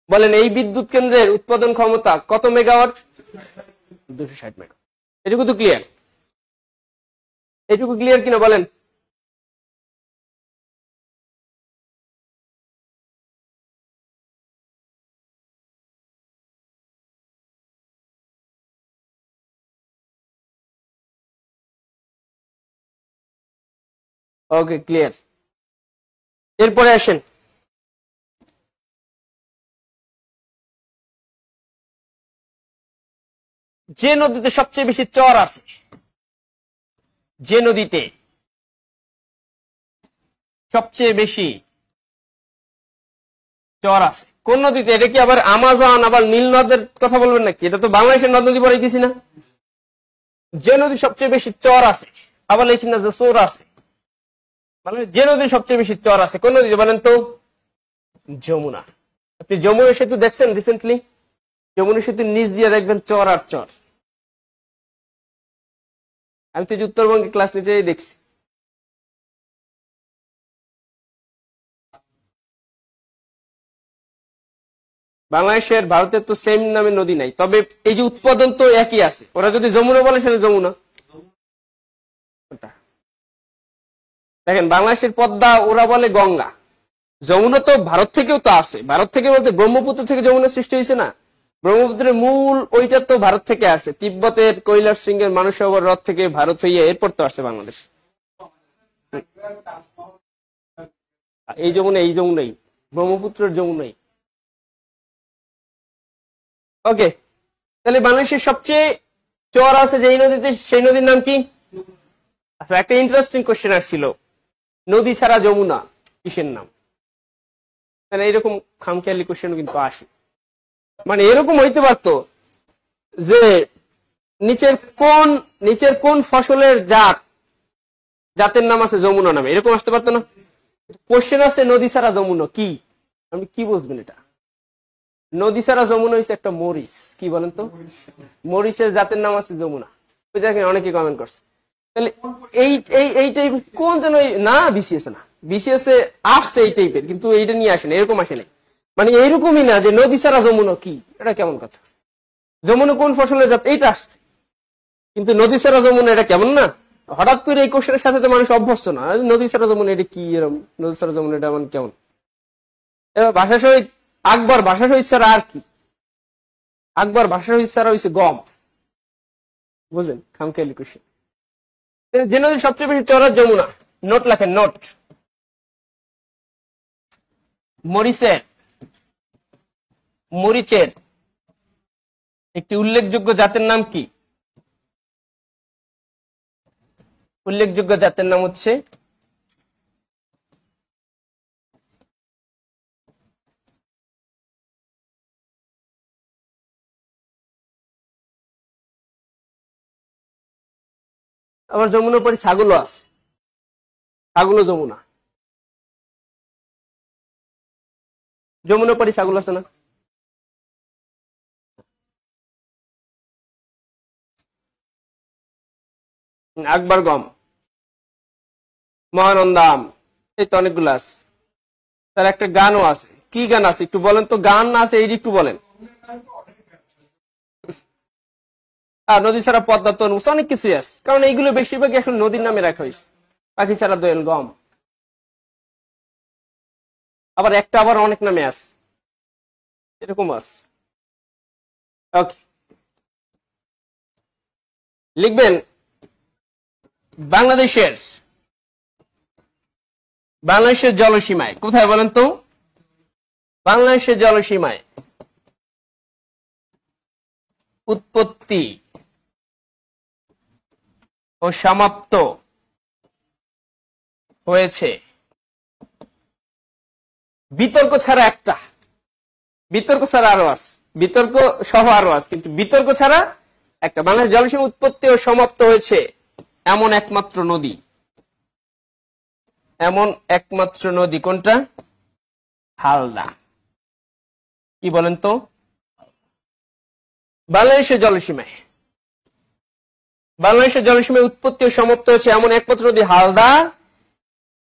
বলেন এই বিদ্যুৎ কেন্দ্রের উৎপাদন ক্ষমতা কত মেগাওয়াট? 260 মেগাওয়াট। এটুকু তো ক্লিয়ার? এটুকু ক্লিয়ার কিনা বলেন? ওকে, ক্লিয়ার। এরপরে আসেন, যে নদীতে সবচেয়ে বেশি চর আছে, যে নদীতে সবচেয়ে বেশি চর আছে, কোন নদীতে? এটা কি আবার আমাজন আবার নীল নদের কথা বলবেন নাকি? এটা তো বাংলাদেশের নদ নদী পরে দিছি না। যে নদী সবচেয়ে বেশি চর আছে, আবার লিখি না যে চোর আছে, মানে যে নদী সবচেয়ে বেশি চর আছে কোন নদীতে বলেন তো? যমুনা। আপনি যমুনা সেতু দেখছেন রিসেন্টলি? যমুনা সেতুর নিচ দিয়ে দেখবেন চর আর চর। আমি তো উত্তরবঙ্গে ক্লাস নিতেই দেখছি। বাংলাদেশের, ভারতের তো সেম নামে নদী নাই, তবে এই যে উৎপাদন তো একই আছে। ওরা যদি যমুনা বলে সেটা যমুনা। দেখেন বাংলাদেশের পদ্মা ওরা বলে গঙ্গা। যমুনা তো ভারত থেকেও তো আছে। ভারত থেকে বলতে ব্রহ্মপুত্র থেকে যমুনা সৃষ্টি হয়েছে না? ব্রহ্মপুত্রের মূল ওইটা তো ভারত থেকে আছে, তিব্বতের কৈলাস সিংহের মানসরোবর হ্রদ থেকে ভারত হইয়া এরপর তো আসছে বাংলাদেশ। এই যমুনাই ব্রহ্মপুত্রের যমুনাই। ওকে, তাহলে বাংলাদেশের সবচেয়ে চর আছে যেই নদীতে, সেই নদীর নাম কি? আচ্ছা, একটা ইন্টারেস্টিং কোশ্চেন আসছিল, নদী ছাড়া যমুনা কিসের নাম? মানে এরকম খামখেয়ালি কোশ্চেন কিন্তু আসে। মানে এরকম হইতে পারতো যে নিচের কোন ফসলের জাতের নাম আছে যমুনা নামে, এরকম আসতে পারতো না? কোশ্চেন আছে নদী ছাড়া যমুনা কি, আপনি কি বুঝবেন এটা? নদী ছাড়া যমুনা হচ্ছে একটা মরিচ। কি বলেন তো? মরিচের জাতের নাম আছে যমুনা। ওই দেখেন অনেকে কমেন্ট করছে। তাহলে এই টাইপ কোন যেন না, বিসিএস না, বিসিএস এ আসছে এই টাইপের, কিন্তু এইটা নিয়ে আসে না, এরকম আসে না। মানে এইরকমই না যে নদী ছাড়া যমুনা কি, এটা কেমন কথা? যমুনা কোন ফসলের জাত, এইটা আসছে। কিন্তু নদী ছাড়া যমুনা এটা কেমন না, হঠাৎ করে এই কোশ্চেনের সাথে তো মানুষ অভ্যস্ত না, নদী ছাড়া যমুনা এটা কি, এরকম নদী ছাড়া যমুনা এটা মানে কেমন। এবার ভাষা শহীদ আকবর, ভাষা শহীদ ছাড়া আর কি, আকবর ভাষা শহীদ ছাড়া হয়েছে গম, বুঝলেন, খামখেয়ালি কোশ্চেন। যে নদী সবচেয়ে বেশি চড়া যমুনা, নোট লেখেন, নোট। মরিচের একটি উল্লেখযোগ্য জাতের নাম কি? উল্লেখযোগ্য জাতের নাম হচ্ছে আবার যমুনার পরে ছাগলও আছে, ছাগল যমুনা, যমুনার পরে ছাগল আছে না। আকবর গম, মহানন্দাম, এই তো অনেকগুলো আছে। তার একটা গানও আছে, কি গান আছে একটু বলেন তো, গান আছে এই একটু বলেন। আর নদী ছাড়া পদ্মা, তরমুজ, অনেক কিছুই আছে, কারণ এইগুলো বেশিরভাগই এখন নদীর নামে রাখা হয়েছে। পাখি ছাড়া দোয়েল, গম, আবার একটা আবার অনেক নামে আছে, এরকম আছে। ওকে, লিখবেন বাংলাদেশের জলসীমায় কোথায় বলেন তো, বাংলাদেশের জলসীমায় উৎপত্তি ও সমাপ্ত হয়েছে বিতর্ক ছাড়া একটা, বিতর্ক ছাড়া আরো আছে, বিতর্ক সহ আরো আছে, কিন্তু বিতর্ক ছাড়া একটা, বাংলাদেশ জলসীমা উৎপত্তি ও সমাপ্ত হয়েছে এমন একমাত্র নদী, এমন একমাত্র নদী কোনটা? হালদা। কি বলেন তো, বাংলাদেশের জলসীমায় উৎপত্তি ও সমাপ্ত হয়েছে এমন একমাত্র নদী হালদা।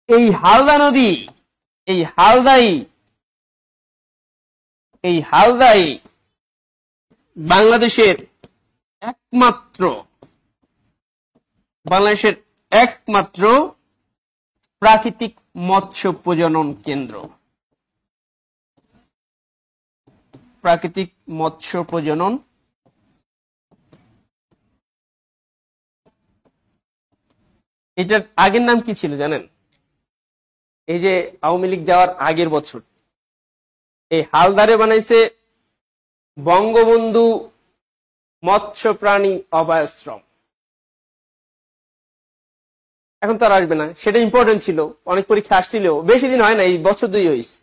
এই হালদা নদী, এই হালদাই বাংলাদেশের একমাত্র প্রাকৃতিক মৎস্য প্রজনন কেন্দ্র, প্রাকৃতিক মৎস্য প্রজনন। এটার আগের নাম কি ছিল জানেন? এই যে আওয়ামী লীগ যাওয়ার আগের বছর এই হালদারে বানাইছে বঙ্গবন্ধু মৎস্য প্রাণী অভয়াশ্রম। এখন তো আর আসবে না, সেটা ইম্পর্টেন্ট ছিল, অনেক পরীক্ষা আসছিল, বেশি দিন হয় না, এই বছর 2 হয়েছে,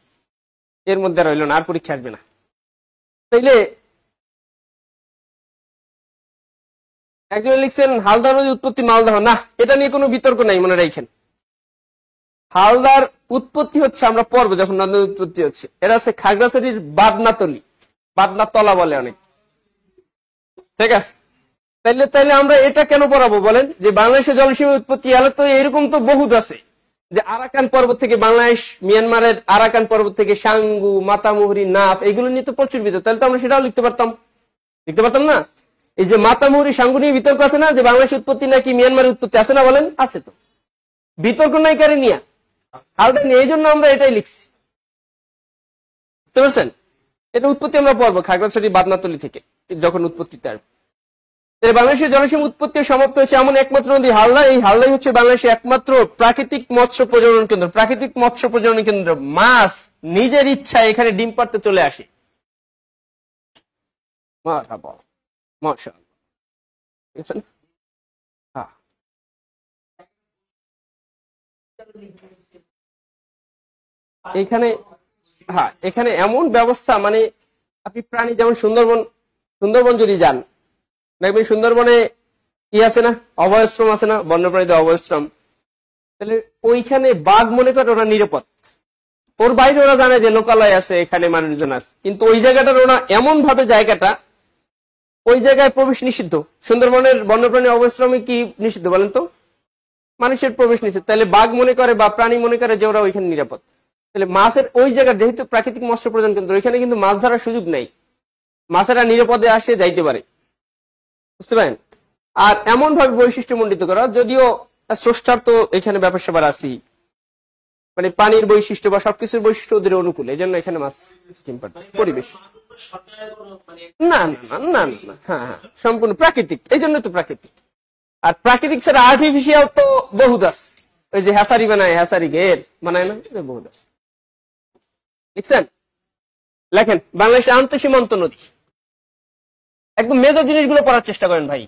এর মধ্যে আর হইল না, আর পরীক্ষা আসবে না। তাইলে একজন লিখছেন হালদা নদী উৎপত্তি মালদহ, না এটা নিয়ে কোনো বিতর্ক নাই, মনে রাখেন। হালদার উৎপত্তি হচ্ছে, আমরা পড়বো যখন নদীর উৎপত্তি হচ্ছে, এটা হচ্ছে খাগড়াছড়ির বাদনাতলি, বাদনাতলা বলে অনেক, ঠিক আছে। তাইলে আমরা এটা কেন পড়াবো বলেন, যে বাংলাদেশের জলসীমা উৎপত্তি এলাকা তো এরকম তো বহুত আছে, যে আরাকান পর্বত থেকে বাংলাদেশ, মিয়ানমারের আরাকান পর্বত থেকে সাঙ্গু, মাতামুহুরি, নাফ, এগুলো নিয়ে তো প্রচুর বিতর্ক, তাহলে তো আমরা সেটাও লিখতে পারতাম না। এই যে মাতামুহুরি, সাঙ্গু নিয়ে বিতর্ক আছে না, যে বাংলাদেশের উৎপত্তি নাকি মিয়ানমারের উৎপত্তি, আছে না বলেন? আছে তো, বিতর্ক নাই কারে নিয়ে, হালদা নিয়ে, এই জন্য আমরা এটাই লিখছি, বুঝতে পারছেন? এটা উৎপত্তি আমরা পড়বো খাগড়াছড়ি বাদনাতলি থেকে, যখন উৎপত্তিটা আসবে। বাংলাদেশের জলসীমা উৎপত্তি সমাপ্ত হয়েছে এমন একমাত্র নদী হালদা। এই হালদাই হচ্ছে বাংলাদেশের একমাত্র প্রাকৃতিক মৎস্য প্রজনন কেন্দ্র, প্রাকৃতিক মৎস্য প্রজনন কেন্দ্র। মাছ নিজের ইচ্ছায় এখানে ডিম পাড়তে চলে আসে। এখানে এমন ব্যবস্থা, মানে আপনি প্রাণী যেমন সুন্দরবন যদি যান, দেখবেন সুন্দরবনে কি আছে না, অভয়াশ্রম আছে না, বন্যপ্রাণীদের অভয়াশ্রম। তাহলে ওইখানে বাঘ মনে করে ওরা নিরাপদ, ওর বাইরে ওরা জানে যে লোকালয় আছে, এখানে মানুষজন আছে, কিন্তু ওই জায়গাটার ওরা এমন ভাবে জায়গাটা, ওই জায়গায় প্রবেশ নিষিদ্ধ। সুন্দরবনের বন্যপ্রাণী অভয়াশ্রমে কি নিষিদ্ধ বলেন তো? মানুষের প্রবেশ নিষিদ্ধ। তাহলে বাঘ মনে করে বা প্রাণী মনে করে যে ওরা ওইখানে নিরাপদ। তাহলে মাছের ওই জায়গা, যেহেতু প্রাকৃতিক মৎস্য প্রজনন কেন্দ্র, ওইখানে কিন্তু মাছ ধরার সুযোগ নেই। মাছেরা নিরাপদে আসে যাইতে পারে, বুঝতে পারেন। আর এমন ভাবে বৈশিষ্ট্য মণ্ডিত করা, যদিও স্রষ্টার তো এখানে ব্যাপার স্যাপার আছি, মানে পানির বৈশিষ্ট্য বা সবকিছুর বৈশিষ্ট্য ওদের অনুকূল, এই জন্য এখানে মাছ পরিবেশ না না না না, হ্যাঁ হ্যাঁ সম্পূর্ণ প্রাকৃতিক, এই জন্য তো প্রাকৃতিক। আর প্রাকৃতিক ছাড়া আর্টিফিশিয়াল তো বহুত আছে, ওই যে হ্যাসারি বানায়, হ্যাসারি ঘের বানায় না, বহুত আছে। লিখছেন? লেখেন বাংলাদেশের আন্তঃসীমান্ত নদী। একদম মেজর জিনিসগুলো পড়ার চেষ্টা করেন ভাই,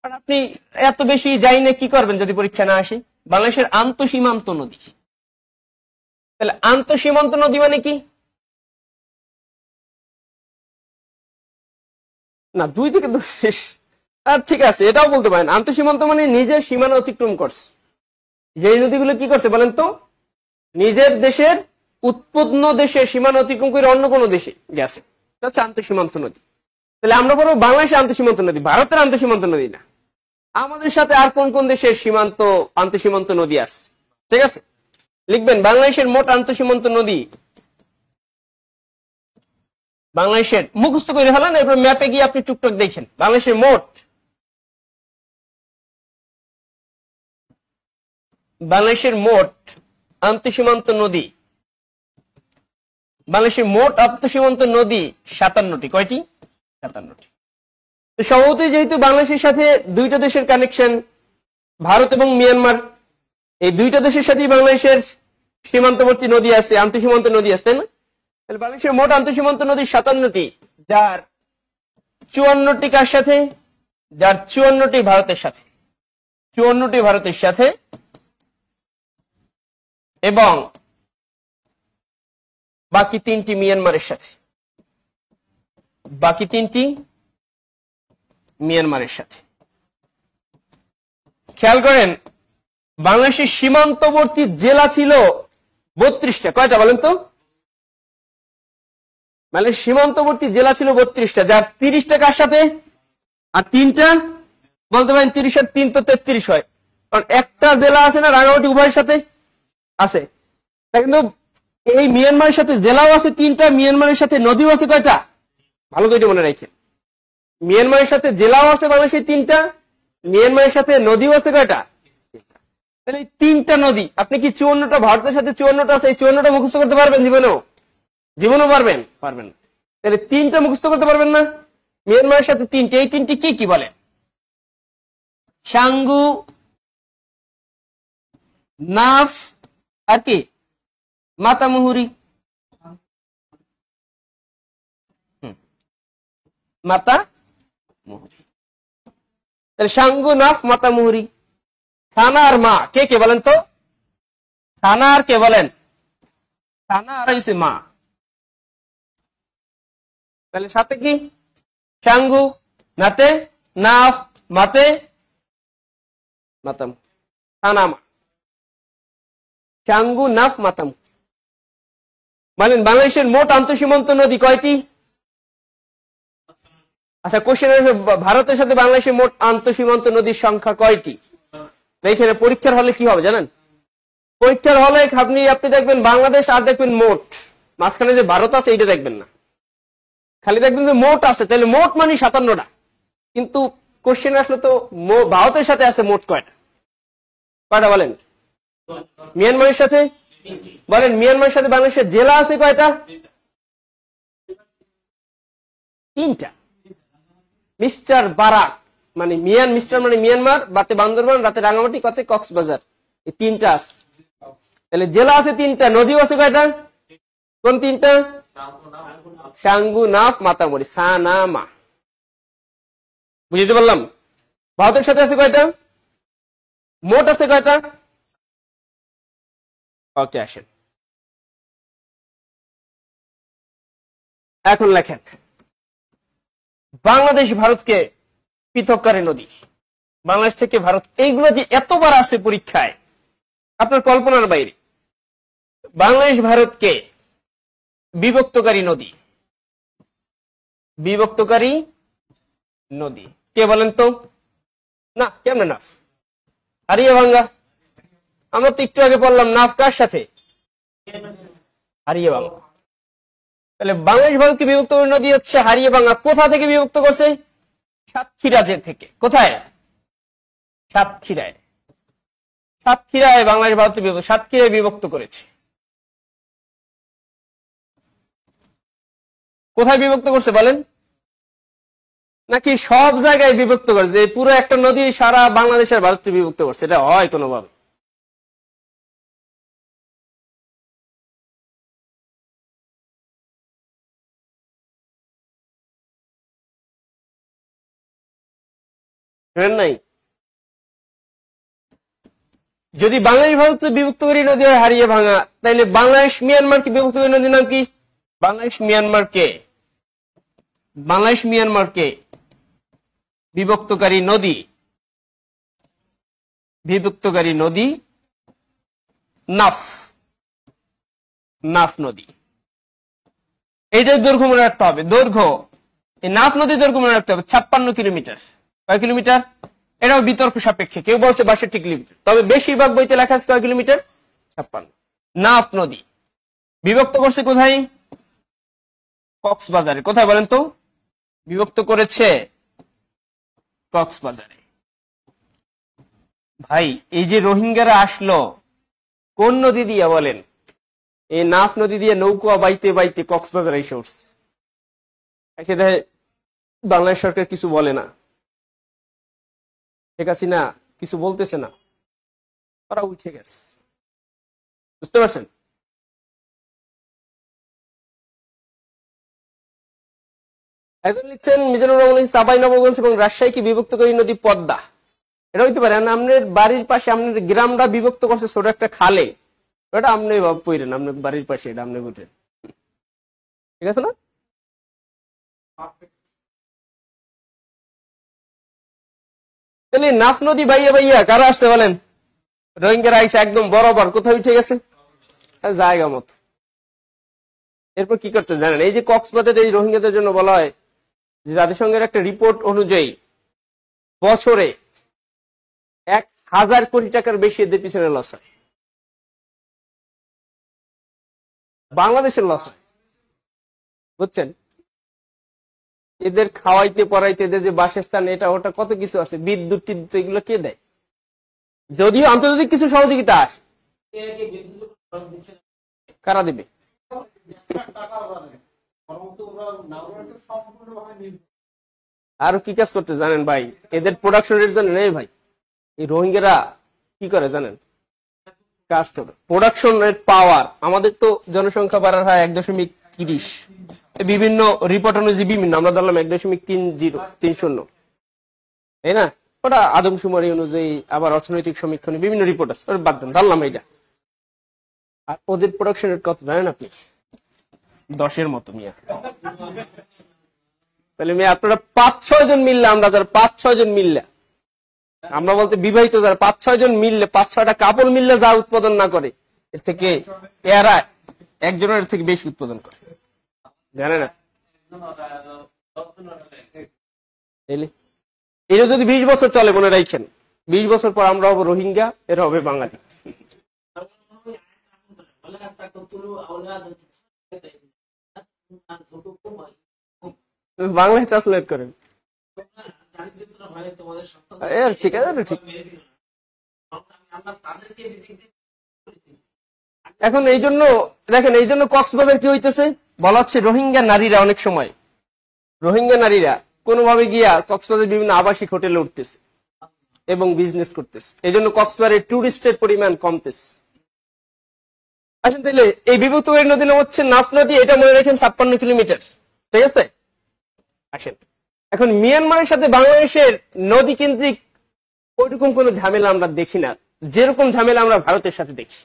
কারণ আপনি এত বেশি যাই না কি করবেন যদি পরীক্ষা না আসে। বাংলাদেশের আন্তঃসীমান্ত নদী, তাহলে আন্তঃসীমান্ত নদী মানে কি? না 2 থেকে 2 শেষ, ঠিক আছে এটাও বলতে পারেন। আন্তঃসীমান্ত মানে নিজের সীমানা অতিক্রম করছে, যেই নদীগুলো কি করছে বলেন তো, নিজের দেশের উৎপন্ন দেশে সীমানা অতিক্রম করে অন্য কোনো দেশে গেছে, এটা হচ্ছে আন্তঃসীমান্ত নদী। তাহলে আমরা বলবো বাংলাদেশের আন্তঃসীমান্ত নদী, ভারতের আন্তঃসীমান্ত নদী না। আমাদের সাথে আর কোন কোন দেশের সীমান্ত আন্তঃসীমান্ত নদী আছে, ঠিক আছে? লিখবেন বাংলাদেশের মোট আন্তঃসীমান্ত নদী, বাংলাদেশের মুখস্থ করে ফেলেন, এরপর ম্যাপে গিয়ে আপনি টুকটাক দেখেন। বাংলাদেশের মোট আন্তঃসীমান্ত নদী, বাংলাদেশের মোট আন্তঃসীমান্ত নদী 57টি। কয়টি? 57টি। সম্ভবতই যেহেতু বাংলাদেশের সাথে 2টা দেশের কানেকশন, ভারত এবং মিয়ানমার, এই 2টা দেশের সাথেই বাংলাদেশের সীমান্তবর্তী নদী আছে, আন্তঃসীমান্ত নদী আছে, তাই না? তাহলে বাংলাদেশের মোট আন্তঃসীমান্ত নদী 57টি, যার 54টি কার সাথে? যার 54টি ভারতের সাথে, 54টি ভারতের সাথে, এবং বাকি 3টি মিয়ানমারের সাথে, বাকি 3টি মিয়ানমারের সাথে। খেয়াল করেন বাংলাদেশের সীমান্তবর্তী জেলা ছিল 32টা। কয়টা বলেন তো? মানে সীমান্তবর্তী জেলা ছিল 32টা, যার 30টা কার সাথে? আর 3টা বলতে পারেন 30 আর 3 তো 33 হয়, কারণ একটা জেলা আছে না রাঙামাটি উভয়ের সাথে আছে। কিন্তু এই মিয়ানমারের সাথে জেলাও আছে 3টা, মিয়ানমারের সাথে নদীও আছে কয়টা? ভালো করে মনে রাখেন, মিয়ানমারের সাথে জেলাও আছে বাংলাদেশের 3টা, মিয়ানমারের সাথে নদীও আছে কয়টা? তাহলে এই 3টা নদী, আপনি কি 54টা ভারতের সাথে 54টা আছে, এই 54টা মুখস্থ করতে পারবেন জীবনেও? জীবনেও পারবেন? পারবেন না। তাহলে 3টা মুখস্থ করতে পারবেন না? মিয়ানমারের সাথে 3টি, এই 3টি কি কি বলেন? সাঙ্গু, নাফ, আর কি মাতামুহুরি। মাতামুহুরি, তাহলে সাঙ্গু, নাফ, মাতামুহুরি। সানা আর মা কে কে বলেন তো? সানা আর কে বলেন? সানা আর হইছে মা। তাহলে সাথে কি? সাঙ্গু, নাতে, নাফ, মাতে, মাতাম, সানা মা। সাঙ্গু, নাফ, মাতাম। মানে বাংলাদেশের মোট আন্তঃসীমান্ত নদী কয়টি? আচ্ছা কোশ্চেন, ভারতের সাথে বাংলাদেশের মোট আন্তঃসীমান্ত নদীর সংখ্যা কয়টি? এখানে পরীক্ষার হলে কি হবে জানেন? পরীক্ষার হলে আপনি দেখবেন বাংলাদেশ আর দেখবেন মোট, মাঝখানে যে ভারত আছে এইটা দেখবেন না, খালি দেখবেন যে মোট আছে। তাহলে মোট মানে 57টা, কিন্তু কোশ্চেন আসলে তো ভারতের সাথে আছে মোট কয়টা? কয়টা বলেন? মিয়ানমারের সাথে বলেন, মিয়ানমারের সাথে বাংলাদেশের জেলা আছে কয়টা? 3টা। মিস্টার বারাক মানে মিস্টার মানে মিয়ানমার, বাতে বান্দরবান, রাতে রাঙামাটি, কতে কক্সবাজার, এই 3টা আছে। তাহলে জেলা আছে 3টা, নদীও আছে কয়টা? কোন 3টা? সাঙ্গু, নাফ, মাতামুহুরি, সানামা। বুঝতে পারলাম? ভারতের সাথে আছে কয়টা? মোট আছে কয়টা? ওকে, আসেন এখন লেখেন বাংলাদেশ ভারতকে পৃথককারী নদী, বাংলাদেশ থেকে ভারত, এইগুলো যে এতবার আসে পরীক্ষায় আপনার কল্পনার বাইরে। বাংলাদেশ ভারতকে বিভক্তকারী নদী, বিভক্তকারী নদী কে বলেন তো? না কেমনে নাফ? হারিয়ে ভাঙ্গা, আমরা তো একটু আগে বললাম নাফ কার সাথে? হারিয়ে ভাঙ্গা। তাহলে বাংলাদেশ ভারতকে বিভক্ত করে নদী হচ্ছে হারিয়াভাঙ্গা। কোথা থেকে বিভক্ত করছে? সাতক্ষীরা থেকে। কোথায়? সাতক্ষীরায়। সাতক্ষীরায় বাংলাদেশ ভারতকে সাতক্ষীরায় বিভক্ত করেছে। কোথায় বিভক্ত করছে বলেন? নাকি সব জায়গায় বিভক্ত করছে? পুরো একটা নদী সারা বাংলাদেশের ভারতকে বিভক্ত করছে? এটা হয় কোনোভাবে? নাই। যদি বাংলাদেশ ভারতকে বিভক্ত করি নদী হয় হারিয়াভাঙ্গা, তাইলে বাংলাদেশ মিয়ানমারকে বিভক্ত করি নদীর নাম কি? বাংলাদেশ মিয়ানমারকে বিভক্তকারী নদী নাফ নদী। এইটার দৈর্ঘ্য মনে রাখতে হবে। দৈর্ঘ্য, এই নাফ নদীর দৈর্ঘ্য মনে রাখতে হবে 56 কিলোমিটার। কয় কিলোমিটার? এটাও বিতর্ক সাপেক্ষে। কেউ বলছে 62 কিলোমিটার, তবে বেশিরভাগ বইতে লেখা আছে কয় কিলোমিটার? 56। নাফ নদী বিভক্ত করছে কোথায়? কক্সবাজারে। কোথায় বলেন তো? বিভক্ত করেছে কক্সবাজারে। ভাই, এই যে রোহিঙ্গারা আসলো কোন নদী দিয়ে বলেন? এই নাফ নদী দিয়ে নৌকা বাইতে বাইতে কক্সবাজার এসে উঠছে। সেটা বাংলাদেশ সরকার কিছু বলে না, শেখ হাসিনা কিছু বলতেছে না, ওরা উঠে গেছে। বুঝতে পারছেন? একজন লিখছেন মিজানুর রহমান চাঁপাইনবাবগঞ্জ এবং রাজশাহীকে বিভক্ত করি নদী পদ্মা। এটা হইতে পারে। আপনার বাড়ির পাশে আপনার গ্রামটা বিভক্ত করছে ছোট একটা খালে, ওটা আপনি পড়েন, আপনার বাড়ির পাশে, এটা আপনি বুঝেন। ঠিক আছে না? তাহলে নাফ নদী বাইয়া বাইয়া কারা আসছে বলেন? রোহিঙ্গারা আইসা একদম বরাবর কোথায় উঠে গেছে? জায়গা মতো। এরপর কি করতে জানেন? এই যে কক্সবাজার এই রোহিঙ্গাদের জন্য বলা হয় যে জাতিসংঘের একটা রিপোর্ট অনুযায়ী বছরে 1000 কোটি টাকার বেশি এদের পিছনে লস হয়। বাংলাদেশের লস হয়। বুঝছেন? এদের খাওয়াইতে পড়াইতে, এদের যে বাসস্থান, এটা ওটা কত কিছু আছে, বিদ্যুৎ টিদ্যুৎ, এগুলো কে দেয়? যদিও আন্তর্জাতিক কিছু সহযোগিতা আসে, কারা দিবে? আরো কি কাজ করতে জানেন ভাই? এদের প্রোডাকশন রেট জানেন? এই ভাই, এই রোহিঙ্গারা কি করে জানেন? কাজ করে প্রোডাকশন রেট পাওয়ার। আমাদের তো জনসংখ্যা বাড়ার হয় 1.30, বিভিন্ন রিপোর্ট অনুযায়ী বিভিন্ন, আমরা ধরলাম 1.30, তাই না? ওটা আদমশুমারি অনুযায়ী, আবার অর্থনৈতিক সমীক্ষণে বিভিন্ন রিপোর্ট আছে, বাদ দেন, ধরলাম এটা। আর ওদের প্রোডাকশন রেট কত জানেন আপনি? 10-এর মতো মিয়া। তাহলে মেয়ে আপনারা 5-6 জন মিললে, আমরা যারা 5-6 জন মিললে, আমরা বলতে বিবাহিত যারা 5-6 জন মিললে, 5-6টা কাপড় মিললে যা উৎপাদন না করে, এর থেকে এরা একজনের থেকে বেশি উৎপাদন করে, জানে না? এটা যদি 20 বছর চলে, মনে রাখছেন, 20 বছর পর আমরা হবো রোহিঙ্গা, এরা হবে বাঙালি। বাংলায় ট্রান্সলেট করেন। ঠিক আছে, ঠিক। এখন এই জন্য দেখেন, এই জন্য কক্সবাজার কি হইতেছে বলা হচ্ছে, রোহিঙ্গা নারীরা অনেক সময়, রোহিঙ্গা নারীরা কোনোভাবে গিয়া কক্সবাজার বিভিন্ন আবাসিক হোটেলে উঠতেছে এবং বিজনেস করতেছে। এই জন্য কক্সবাজারের টুরিস্টের পরিমাণ কমতেছে। আসেন তাহলে, এই বিভক্তকারী নদী নাম হচ্ছে নাফ নদী, এটা মনে রাখেন 56 কিলোমিটার। ঠিক আছে? আসেন, এখন মিয়ানমারের সাথে বাংলাদেশের নদী কেন্দ্রিক ওইরকম কোন ঝামেলা আমরা দেখি না, যেরকম ঝামেলা আমরা ভারতের সাথে দেখি।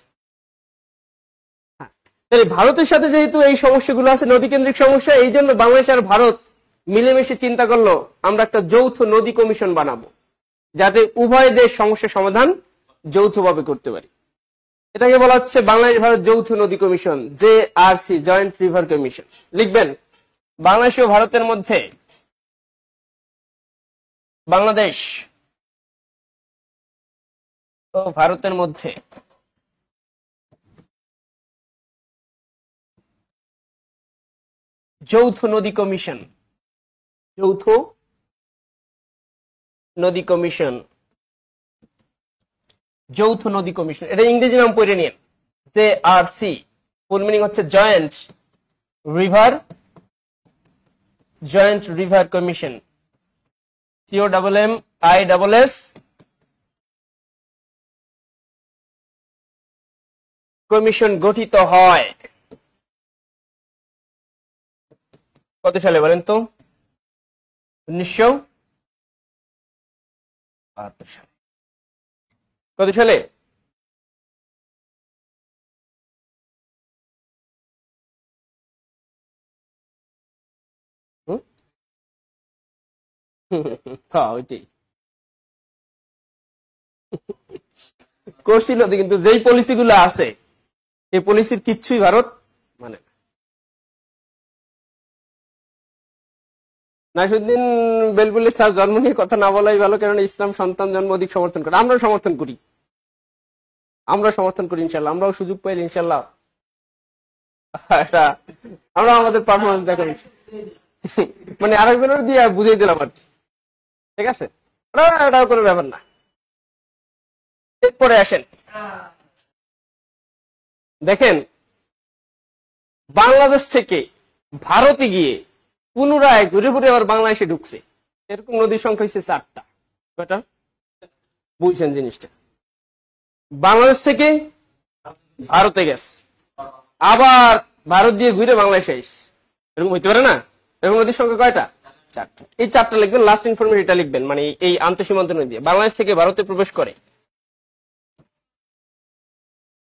তাহলে ভারতের সাথে যেহেতু এই সমস্যাগুলো আছে, নদী কেন্দ্রিক সমস্যা, এই জন্য বাংলাদেশ আর ভারত মিলেমিশে চিন্তা করলো আমরা একটা যৌথ নদী কমিশন বানাবো, যাতে উভয় দেশ সমস্যা সমাধান যৌথভাবে করতে পারি। এটাকে বলা হচ্ছে বাংলাদেশ ভারত যৌথ নদী commission, JRC, joint river commission. লিখবেন, বাংলাদেশ ও ভারতের মধ্যে, বাংলাদেশ ও ভারতের মধ্যে যৌথ নদী কমিশন, যৌথ নদী কমিশন, যৌথ নদী কমিশন, এটা ইংরেজি নাম পড়ে নিন, JRC, ফুল মিনিং হচ্ছে joint river commission, COMMISS commission গঠিত হয় কত সালে বলেন তো? 1972 সালে। কত সালে? হ্যাঁ ওইটাই করছিল, কিন্তু যেই পলিসি গুলো আছে এই পলিসির কিচ্ছুই ভারত মানে নাসিরুদ্দিন বেলবুলি স্যার জন্ম নিয়ে কথা না বলাই ভালো, কারণ ইসলাম সন্তান জন্ম অধিক সমর্থন করে। আমরা সমর্থন করি ইনশাল্লাহ, আমরাও সুযোগ পাইলে ইনশাল্লাহ এটা আমরা আমাদের পারফরমেন্স দেখাবো, মানে আরেকজনের দিয়ে বুঝিয়ে দিলাম আর কি, ঠিক আছে, এটাও কোনো ব্যাপার না। এরপরে আসেন, দেখেন বাংলাদেশ থেকে ভারতে গিয়ে পুনরায় ঘুরে ঘুরে আবার বাংলাদেশে ঢুকছে, এরকম নদীর সংখ্যা হচ্ছে 4টা। কয়টা বুঝছেন জিনিসটা? বাংলাদেশ থেকে ভারতে গেছে, আবার ভারত দিয়ে ঘুরে বাংলাদেশে আইছে, এরকম হইতে পারে না? এরকম নদীর সংখ্যা কয়টা? 4টা। এই 4টা লিখবেন, লাস্ট ইনফরমেশন এটা লিখবেন, মানে এই আন্তঃসীমান্ত নদী বাংলাদেশ থেকে ভারতে প্রবেশ করে,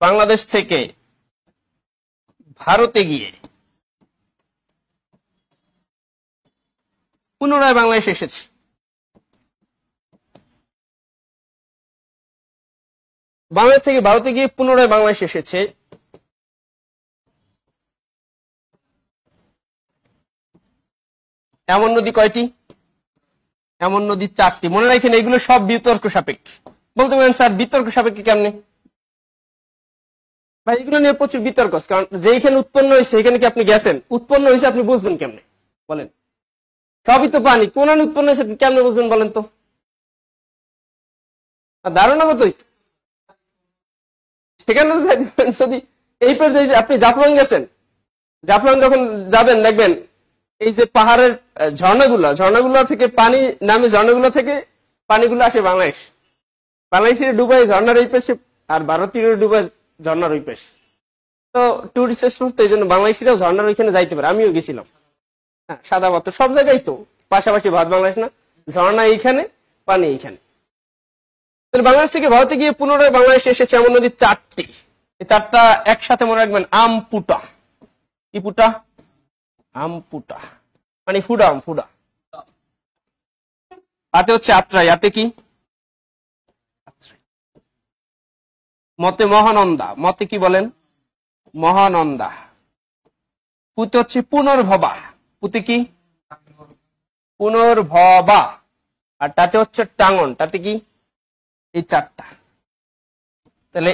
বাংলাদেশ থেকে ভারতে গিয়ে পুনরায় বাংলাদেশে এসেছে। বাংলাদেশ থেকে ভারতে গিয়ে পুনরায় বাংলাদেশে এসেছে এমন নদী কয়টি? এমন নদী 4টি। মনে রাখেন এগুলো সব বিতর্ক সাপেক্ষে। বলতে পারেন স্যার বিতর্ক সাপেক্ষে কেমনে? ভাই এগুলো নিয়ে প্রচুর বিতর্ক, কারণ যেখানে উৎপন্ন হয়েছে সেখানে কি আপনি গেছেন? উৎপন্ন হয়েছে আপনি বুঝবেন কেমনে বলেন? সবই তো পানি, কোন উৎপন্ন হয়েছে কেমনে বুঝবেন বলেন তো? ধারণা কতই সেখানে যদি এই আপনি জাফলং গেছেন, জাফলং যখন যাবেন দেখবেন এই যে পাহাড়ের ঝর্ণাগুলো থেকে পানি নামে, ঝর্ণাগুলো থেকে পানিগুলো আসে বাংলাদেশের ডুবাই ঝর্ণার এই পাশে, আর ভারতীয় ডুবাই ঝর্ণার ওই পাশে। তো টুরিস্ট স্পট তো এই জন্য বাংলাদেশিরাও ঝর্ণার ওইখানে যাইতে পারে। আমিও গেছিলাম, হ্যাঁ, সাদা পাথর সব জায়গায় তো পাশাপাশি, ভারত বাংলাদেশ না, ঝর্ণা এইখানে, পানি এইখানে। বাংলাদেশ থেকে ভারতে গিয়ে পুনরায় বাংলাদেশে এসেছে এমন নদী 4টি। এই 4টা একসাথে মনে রাখবেন, আমপুটা। কি পুটা? আমপুটা মানে ফুডা, হাতে হচ্ছে আত্রাই, হাতে কি? মতে মহানন্দা, মতে কি বলেন? মহানন্দা। পুতে হচ্ছে পুনর্ভবা, পুতে কি? পুনর্ভবা। আর তাতে হচ্ছে টাঙ্গন, তাতে কি? এই 4টা। তাহলে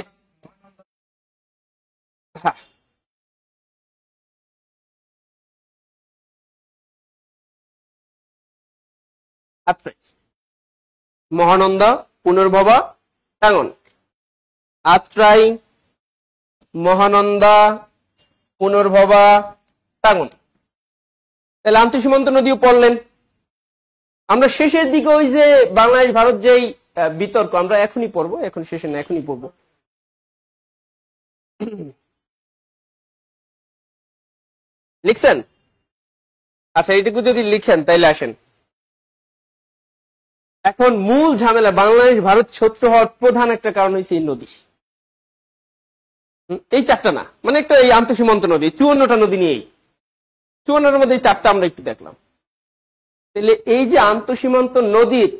মহানন্দা, পুনর্ভবা, টাঙ্গন। আত্রাই, মহানন্দা, পুনর্ভবা, টাঙ্গন। তাহলে আন্তঃসীমান্ত নদীও পড়লেন। আমরা শেষের দিকে ওই যে বাংলাদেশ ভারত যেই বিতর্ক, আমরা এখনই পড়বো, এখন শেষে না, এখনই পড়বো। লিখছেন? আচ্ছা, এইটুকু যদি লিখেন তাইলে আসেন। এখন মূল ঝামেলা, বাংলাদেশ ভারত শত্রু হওয়ার প্রধান একটা কারণ হয়েছে এই নদী। এই 4টা না, মানে একটা এই আন্তঃসীমান্ত নদী, 54টা নদী নিয়েই, 54টার মধ্যে এই 4টা আমরা একটু দেখলাম। তাহলে এই যে আন্তঃসীমান্ত নদীর,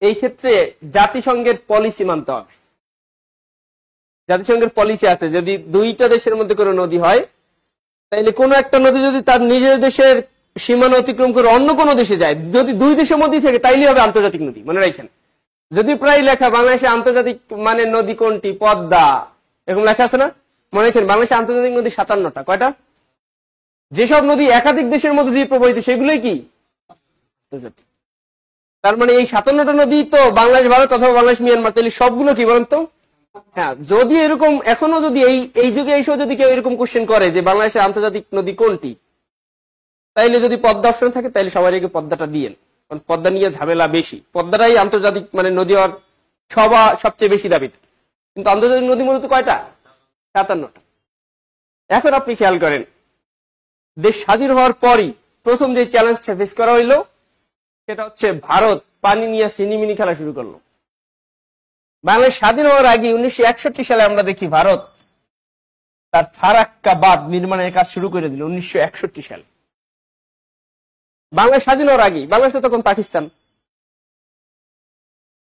এই ক্ষেত্রে জাতিসংঘের পলিসি মানতে হবে। জাতিসংঘের পলিসি আছে, যদি 2টা দেশের মধ্যে কোনো নদী হয়, তাইলে কোনো একটা নদী যদি তার নিজের দেশের সীমানা অতিক্রম করে অন্য কোনো দেশে যায়, যদি 2 দেশের মধ্যে থাকে, তাইলে হবে আন্তর্জাতিক নদী। মনে রাখেন, যদি প্রায় লেখা বাংলাদেশে আন্তর্জাতিক মানে নদী কোনটি, পদ্মা, এরকম লেখা আছে না? মনে রাখেন বাংলাদেশে আন্তর্জাতিক নদী 57টা। কয়টা? যেসব নদী একাধিক দেশের মধ্যে দিয়ে প্রবাহিত সেগুলোই কি আন্তর্জাতিক। তার মানে এই 57টা নদী তো বাংলাদেশ, ভারত অথবা বাংলাদেশ, মিয়ানমার, তাহলে সবগুলো কি বলেন তো? হ্যাঁ, যদি এরকম এখনো যদি এই যুগে এসেও যদি কেউ এরকম কোশ্চেন করে যে বাংলাদেশের আন্তর্জাতিক নদী কোনটি, তাইলে যদি পদ্মা অপশন থাকে তাহলে সবাই আগে পদ্মাটা দিয়েন, কারণ পদ্মা নিয়ে ঝামেলা বেশি। পদ্মাটাই আন্তর্জাতিক মানে নদী হওয়ার সবচেয়ে বেশি দাবি, কিন্তু আন্তর্জাতিক নদী মূলত কয়টা? 57টা। এখন আপনি খেয়াল করেন, দেশ স্বাধীন হওয়ার পরই প্রথম যে চ্যালেঞ্জটা ফেস করা হইলো সেটা হচ্ছে ভারত পানি নিয়ে সিনিমিনি খেলা শুরু করলো। বাংলাদেশ স্বাধীন হওয়ার আগে 1961 সালে আমরা দেখি ভারত তার ফারাক্কা বাঁধ নির্মাণের কাজ শুরু করে দিল 1961 সালে। বাংলাদেশ স্বাধীন হওয়ার আগে, বাংলাদেশে তখন পাকিস্তান,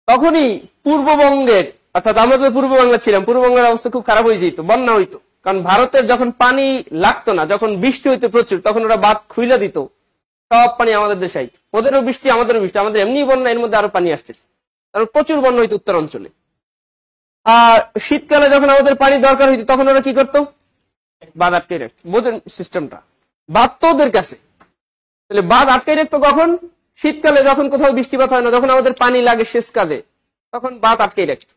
তখনই পূর্ববঙ্গের, অর্থাৎ আমরা তো পূর্ব বাংলা ছিলাম, পূর্ববঙ্গের অবস্থা খুব খারাপ হয়ে যেত, বন্যা হইতো। কারণ ভারতের যখন পানি লাগতো না, যখন বৃষ্টি হইতো প্রচুর, তখন ওরা বাঁধ খুইলা দিত, সব পানি আমাদের দেশে আইতো। ওদেরও বৃষ্টি আমাদেরও বৃষ্টি, আমাদের এমনি বন্যা, এর মধ্যে আরো পানি আসতেছে, কারণ প্রচুর বন্যা হইতো উত্তর অঞ্চলে। আর শীতকালে যখন আমাদের পানি দরকার হইতো তখন ওরা কি করতো? বাঁধ আটকে রাখতো। বোঝেন সিস্টেমটা? বাঁধ তো ওদের কাছে, তাহলে বাঁধ আটকে রাখতো কখন? শীতকালে যখন কোথাও বৃষ্টিপাত হয় না, যখন আমাদের পানি লাগে শেষ কাজে, তখন বাঁধ আটকে রাখতো।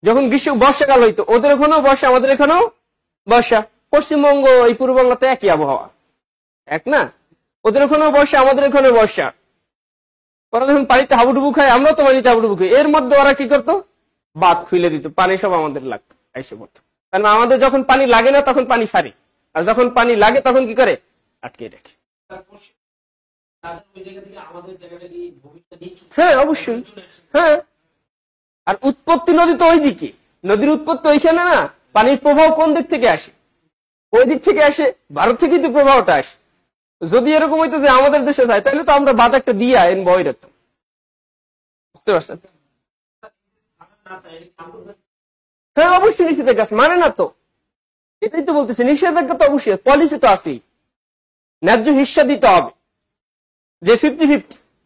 যখন বর্ষাকাল হইতো, ওদের ওখানেও বর্ষা, আমাদের এখানেও বর্ষা। পশ্চিমবঙ্গ এই পূর্ববঙ্গ তো একই আবহাওয়া, এক না? ওদের ওখানেও বর্ষা, আমাদের এখানেও বর্ষা। ওরা যখন পানিতে হাবুডুবু খায়, আমরাও তো পানিতে হাবুডুবু খাই। এর মধ্যে ওরা কি করতো? বাঁধ খুলে দিত, পানি সব আমাদের লাগতো, এসে পড়তো। কারণ আমাদের যখন পানি লাগে না তখন পানি ছাড়ে, আর যখন পানি লাগে তখন কি করে? আটকে রাখে। হ্যাঁ, অবশ্যই। হ্যাঁ, আর উৎপত্তি নদী তো ওইদিকে, নদীর উৎপত্তি ওইখানে না। পানির প্রবাহ কোন দিক থেকে আসে? ওই দিক থেকে আসে, ভারত থেকেই তো প্রবাহটা আসে। যদি এরকম হইতো যে আমাদের দেশে যায়, তাহলে তো আমরা বাঁধ একটা দিয়া এন বই রাখতাম। বুঝতে পারছেন? হ্যাঁ, অবশ্যই নিষেধাজ্ঞা আছে, মানে না তো, এটাই তো বলতেছি, নিষেধাজ্ঞা তো অবশ্যই, পলিসি তো আছেই, ন্যায্য হিস্সা দিতে হবে, যে 50-50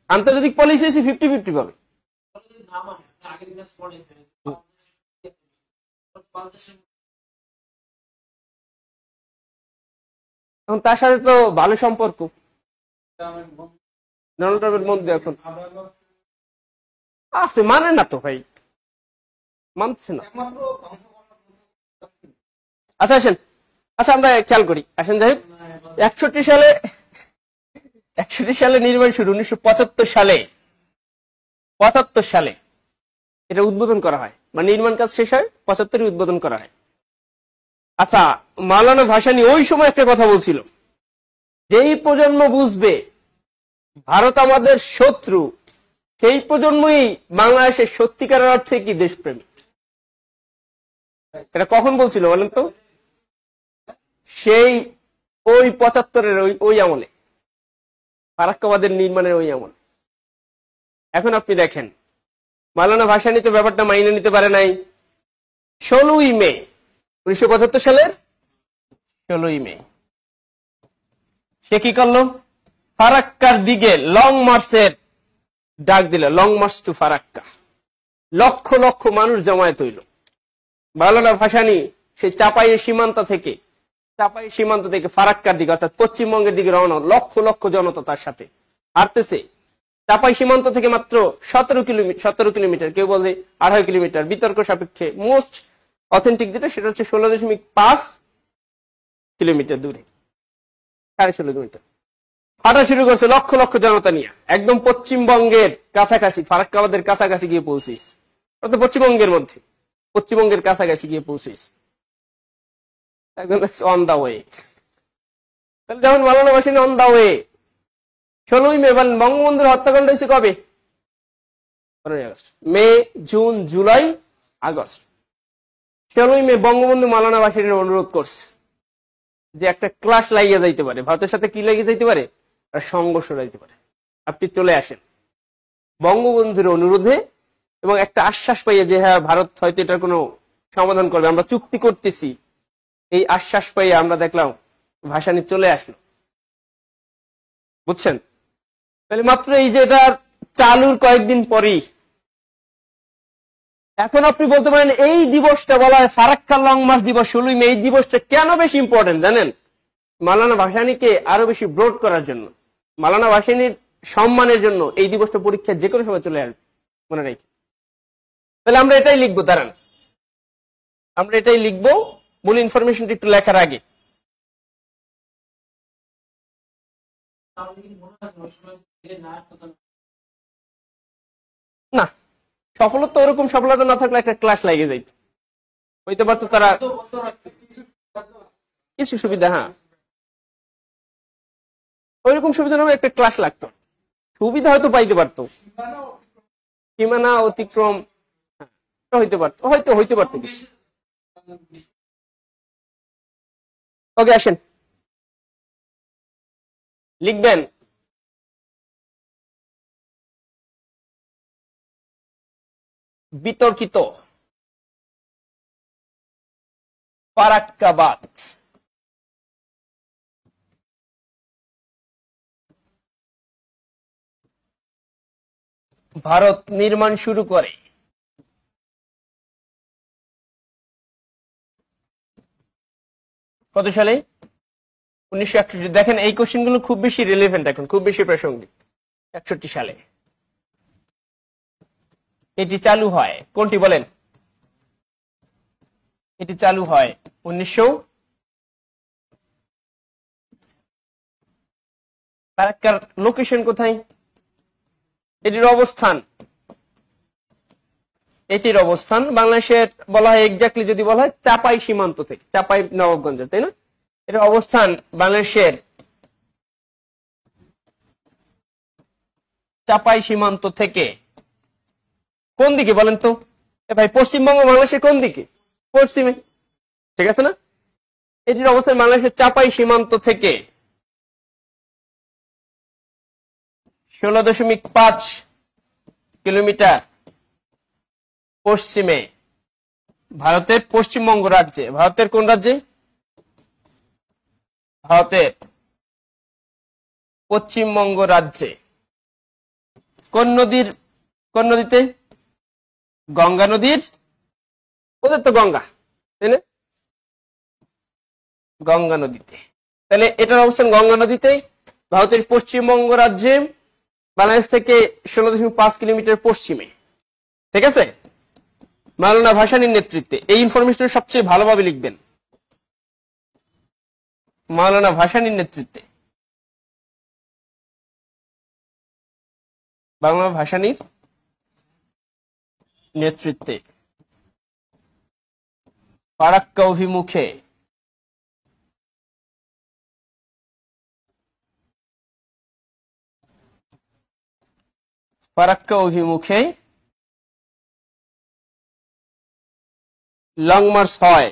আন্তর্জাতিক পলিসি আছে, 50-50 পাবে। এখন তার সাথে তো ভালো সম্পর্ক, ডোনাল্ড ট্রাম্পের মধ্যে এখন আছে, মানে না তো ভাই, মানছে না। আচ্ছা আসেন, আচ্ছা আমরা খেয়াল করি, আসেন যাই হোক। 61 সালে নির্মাণ শুরু, 1975 সালে 75 সালে এটা উদ্বোধন করা হয়, মানে নির্মাণ কাজ শেষ হয় 75 উদ্বোধন করা হয়। আচ্ছা, মাওলানা ভাসানী ওই সময় একটা কথা বলছিল, যেই প্রজন্ম বুঝবে ভারত আমাদের শত্রু, সেই প্রজন্মই বাংলাদেশের সত্যিকারের অর্থে কি দেশপ্রেমিক। এটা কখন বলছিল বলেন তো? সেই ওই 75-এর ওই আমলে, ফারাক্কাবাদের নির্মাণের ওই আমলে। এখন আপনি দেখেন, মাওলানা ভাসানী তো ব্যাপারটা মাইনে নিতে পারে নাই। 16ই মে 1975 সালের 16ই মে সে কি করলো? ফারাক্কার দিকে লং মার্চের ডাক দিল, long March two Farakka. Lakh lakh মানুষ জমায়েত হইল। মাওলানা ভাসানী সেই চাপাই সীমান্ত থেকে ফারাক্কার দিকে, অর্থাৎ পশ্চিমবঙ্গের দিকে রওনা, লক্ষ লক্ষ জনতা তার সাথে হাঁটতেছে। চাপাই সীমান্ত থেকে মাত্র 17 কিলোমিটার, কেউ বলে 2.5 কিলোমিটার, বিতর্ক সাপেক্ষে মোস্ট অথেন্টিক যেটা সেটা হচ্ছে 16.5 কিলোমিটার দূরে, 16.5 কিলোমিটার। হাঁটা শুরু করছে লক্ষ লক্ষ জনতা নিয়ে, একদম পশ্চিমবঙ্গের কাছাকাছি, ফারাক্কাবাদের কাছাকাছি গিয়ে পৌঁছিস, অর্থাৎ পশ্চিমবঙ্গের কাছাকাছি গিয়ে পৌঁছিস, একদম অন দা ওয়ে। তাহলে যেমন Maulana Bhashani on the way, 16ই মে বঙ্গবন্ধুর হত্যাকাণ্ড হয়েছে কবে? 15ই August. May, June, July, August. 16ই মে বঙ্গবন্ধু মাওলানা ভাসানীর অনুরোধ করছে যে একটা ক্লাশ লাগিয়ে যাইতে পারে, ভারতের সাথে কি লাগিয়ে যাইতে পারে? সংঘর্ষ যাইতে পারে, আপনি চলে আসেন। বঙ্গবন্ধুর অনুরোধে এবং একটা আশ্বাস পাইয়ে যে হ্যাঁ ভারত হয়তো এটার কোনো সমাধান করবে, আমরা চুক্তি করতেছি, এই আশ্বাস পাইয়ে আমরা দেখলাম ভাসানী চলে আসলো। বুঝছেন? তাহলে মাত্র এই যে এটা চালুর কয়েকদিন পরেই এখন আপনি বলতে পারেন এই দিবসটা বলা হয় ফারাক্কা লং মার্চ দিবস 16ই মে। এই দিবসটা কেন বেশি ইম্পর্টেন্ট জানেন? মাওলানা ভাসানীকে আরো বেশি ব্রড করার জন্য, মাওলানা ভাসানীর সম্মানের জন্য এই দিবসটা পরীক্ষা যে কোনো সময় চলে আসবে, মনে রাখি। তাহলে আমরা এটাই লিখবো, দাঁড়ান আমরা এটাই লিখবো মূল ইনফরমেশনটা একটু লেখার আগে। না, সফলতা ওরকম সফলতা না থাকলে একটা ক্লাস লাগে যাইত, হইতে পারতো তারা কিছু সুবিধা, হ্যাঁ ওইরকম সুবিধা না, একটা ক্লাস লাগতো, সুবিধা হয়তো পাইতে পারতো, সীমানা অতিক্রম হইতে পারতো, হয়তো হইতে পারতো কিছু। ওকে, আসেন লিখবেন বিতর্কিত ফারাক্কাবাদ। ভারত নির্মাণ শুরু করে কত সালে? 1961। দেখেন এই কোশ্চেন গুলো খুব বেশি রিলেভেন্ট, এখন খুব বেশি প্রাসঙ্গিক। 61 সালে এটি চালু হয়, কোনটি বলেন? এটি চালু হয় 1900। ফারাক্কার লোকেশন কোথায়? এটির অবস্থান, এটির অবস্থান বাংলাদেশের বলা হয় এক্স্যাক্টলি যদি বলা হয় চাপাই সীমান্ত থেকে, চাপাই নবাবগঞ্জ, তাই না? এর অবস্থান বাংলাদেশের চাপাই সীমান্ত থেকে কোন দিকে বলেন তো? ভাই পশ্চিমবঙ্গ বাংলাদেশের কোন দিকে? পশ্চিমে, ঠিক আছে না? এটির অবস্থান বাংলাদেশের চাপাই সীমান্ত থেকে 16.5 কিলোমিটার পশ্চিমে ভারতের পশ্চিমবঙ্গ রাজ্যে। ভারতের কোন রাজ্যে? ভারতের পশ্চিমবঙ্গ রাজ্যে। কোন নদীর, কোন নদীতে? গঙ্গা নদীর, ওদের তো গঙ্গা, তাই না? গঙ্গা নদীতে। তাহলে এটার অবস্থান গঙ্গা নদীতে, ভারতের পশ্চিমবঙ্গ রাজ্যে, বাংলাদেশ থেকে 16.5 কিলোমিটার পশ্চিমে, ঠিক আছে? মাওলানা ভাসানীর নেতৃত্বে। এই ইনফরমেশন সবচেয়ে ভালোভাবে লিখবেন, মাওলানা ভাসানীর নেতৃত্বে, বাংলা ভাসানীর নেতৃত্বে ফারাক্কা অভিমুখে লং মার্চ হয়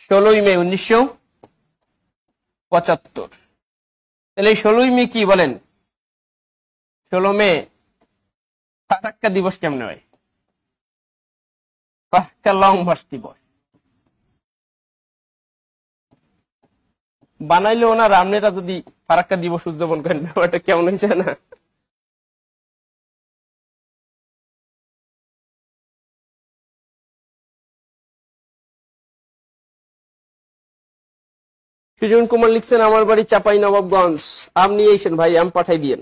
16 মে 1975। তাহলে এই 16 মে কি বলেন? 16 মে ফারাক্কা দিবস কেমনে হয়? ফারাক্কা লং মার্চ দিবস বানাইলে ওনার রামনেরা যদি ফারাক্কা দিবস উদযাপন করেন, ব্যাপারটা কেমন হয়েছে না? সুজন কুমার লিখছেন আমার বাড়ি চাপাই নবাবগঞ্জ, আম নিয়ে এসেন ভাই, আম পাঠাই দিয়েন।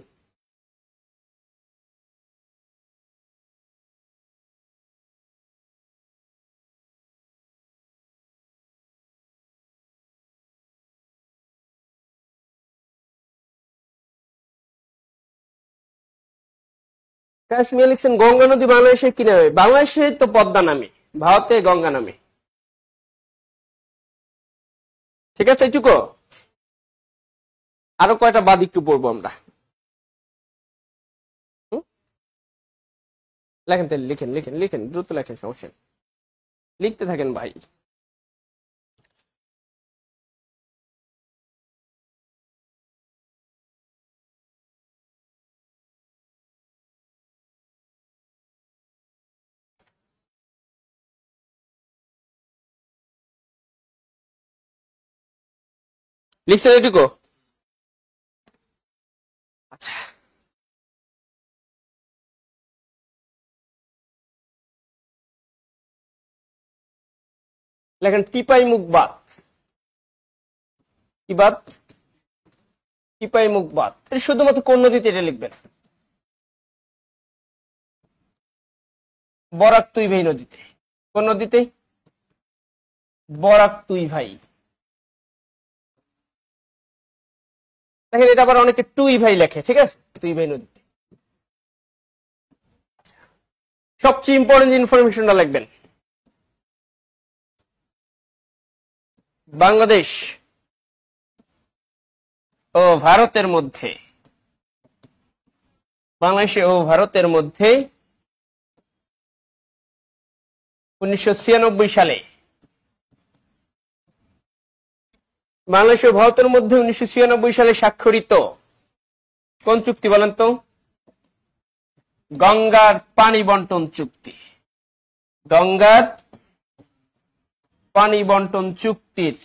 কাশ্মীর লিখছেন গঙ্গা নদী বাংলাদেশের কি নামে? বাংলাদেশে তো পদ্মা নামে, ভারতে গঙ্গা নামে, ঠিক আছে? এইটুকু। আরো কয়টা বাদ একটু পড়বো আমরা। লেখেন তাহলে, লিখেন লিখেন লিখেন, দ্রুত লেখেন, সমস্যা নেই, লিখতে থাকেন ভাই। লিখছেন এটুকু? আচ্ছা, লেখেন টিপাই মুখ বাঁধ। কি বাঁধ? টিপাই মুখ বাঁধ। শুধুমাত্র কোন নদীতে এটা লিখবেন? বরাক তুই ভাই নদীতে। কোন নদীতে? বরাক তুই ভাই। দেখেন এটা আবার অনেকে টুই ভাই লেখে, ঠিক আছে, তুই ভাই নদীতে। সবচেয়ে ইম্পর্টেন্ট ইনফরমেশনটা লিখবেন, বাংলাদেশ ও ভারতের মধ্যে, বাংলাদেশ ও ভারতের মধ্যে 1996 সালে, বাংলাদেশ ও ভারতের মধ্যে 1996 সালে স্বাক্ষরিত কোন চুক্তি বলেন তো? গঙ্গার পানি বন্টন চুক্তি। গঙ্গার পানি বন্টন চুক্তির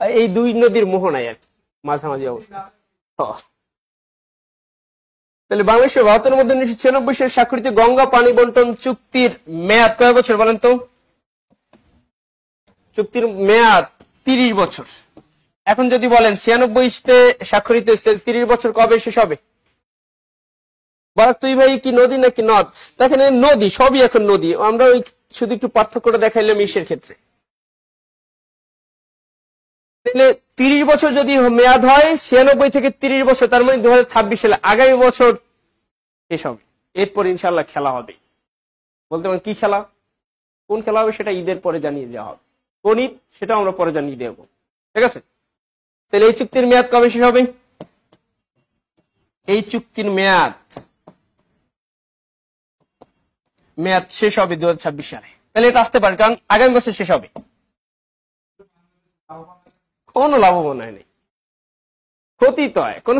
এই দুই নদীর মোহনায় আর কি মাঝামাঝি অবস্থা। তাহলে বাংলাদেশ ও ভারতের মধ্যে 1996 সালে স্বাক্ষরিত গঙ্গা পানি বন্টন চুক্তির মেয়াদ কয় বছর বলেন তো? চুক্তির মেয়াদ 30 বছর। এখন যদি বলেন 96-তে স্বাক্ষরিত 30 বছর কবে শেষ হবে? বরাক তুই ভাই কি নদী নাকি নদ? দেখেন নদী, সবই এখন নদী। আমরা ওই শুধু একটু পার্থক্যটা দেখাইলাম ইসের ক্ষেত্রে। তাহলে 30 বছর যদি মেয়াদ হয়, 96 থেকে 30 বছর, তার মানে 2026 সালে আগামী বছর শেষ হবে। এরপর ইনশাল্লাহ খেলা হবে। বলতে পারেন কি খেলা? কোন খেলা হবে সেটা ঈদের পরে জানিয়ে দেওয়া হবে। কোন ঈদ সেটা আমরা পরে জানিয়ে দেবো, ঠিক আছে? তাহলে এই চুক্তির মেয়াদ কবে শেষ হবে? এই চুক্তির মেয়াদ শেষ হবে 2026 সালে। তাহলে এটা আসতে পারে, কারণ আগামী বছর শেষ হবে। কোনো লাভবান হয় নাই, ক্ষতি তো হয়। কোন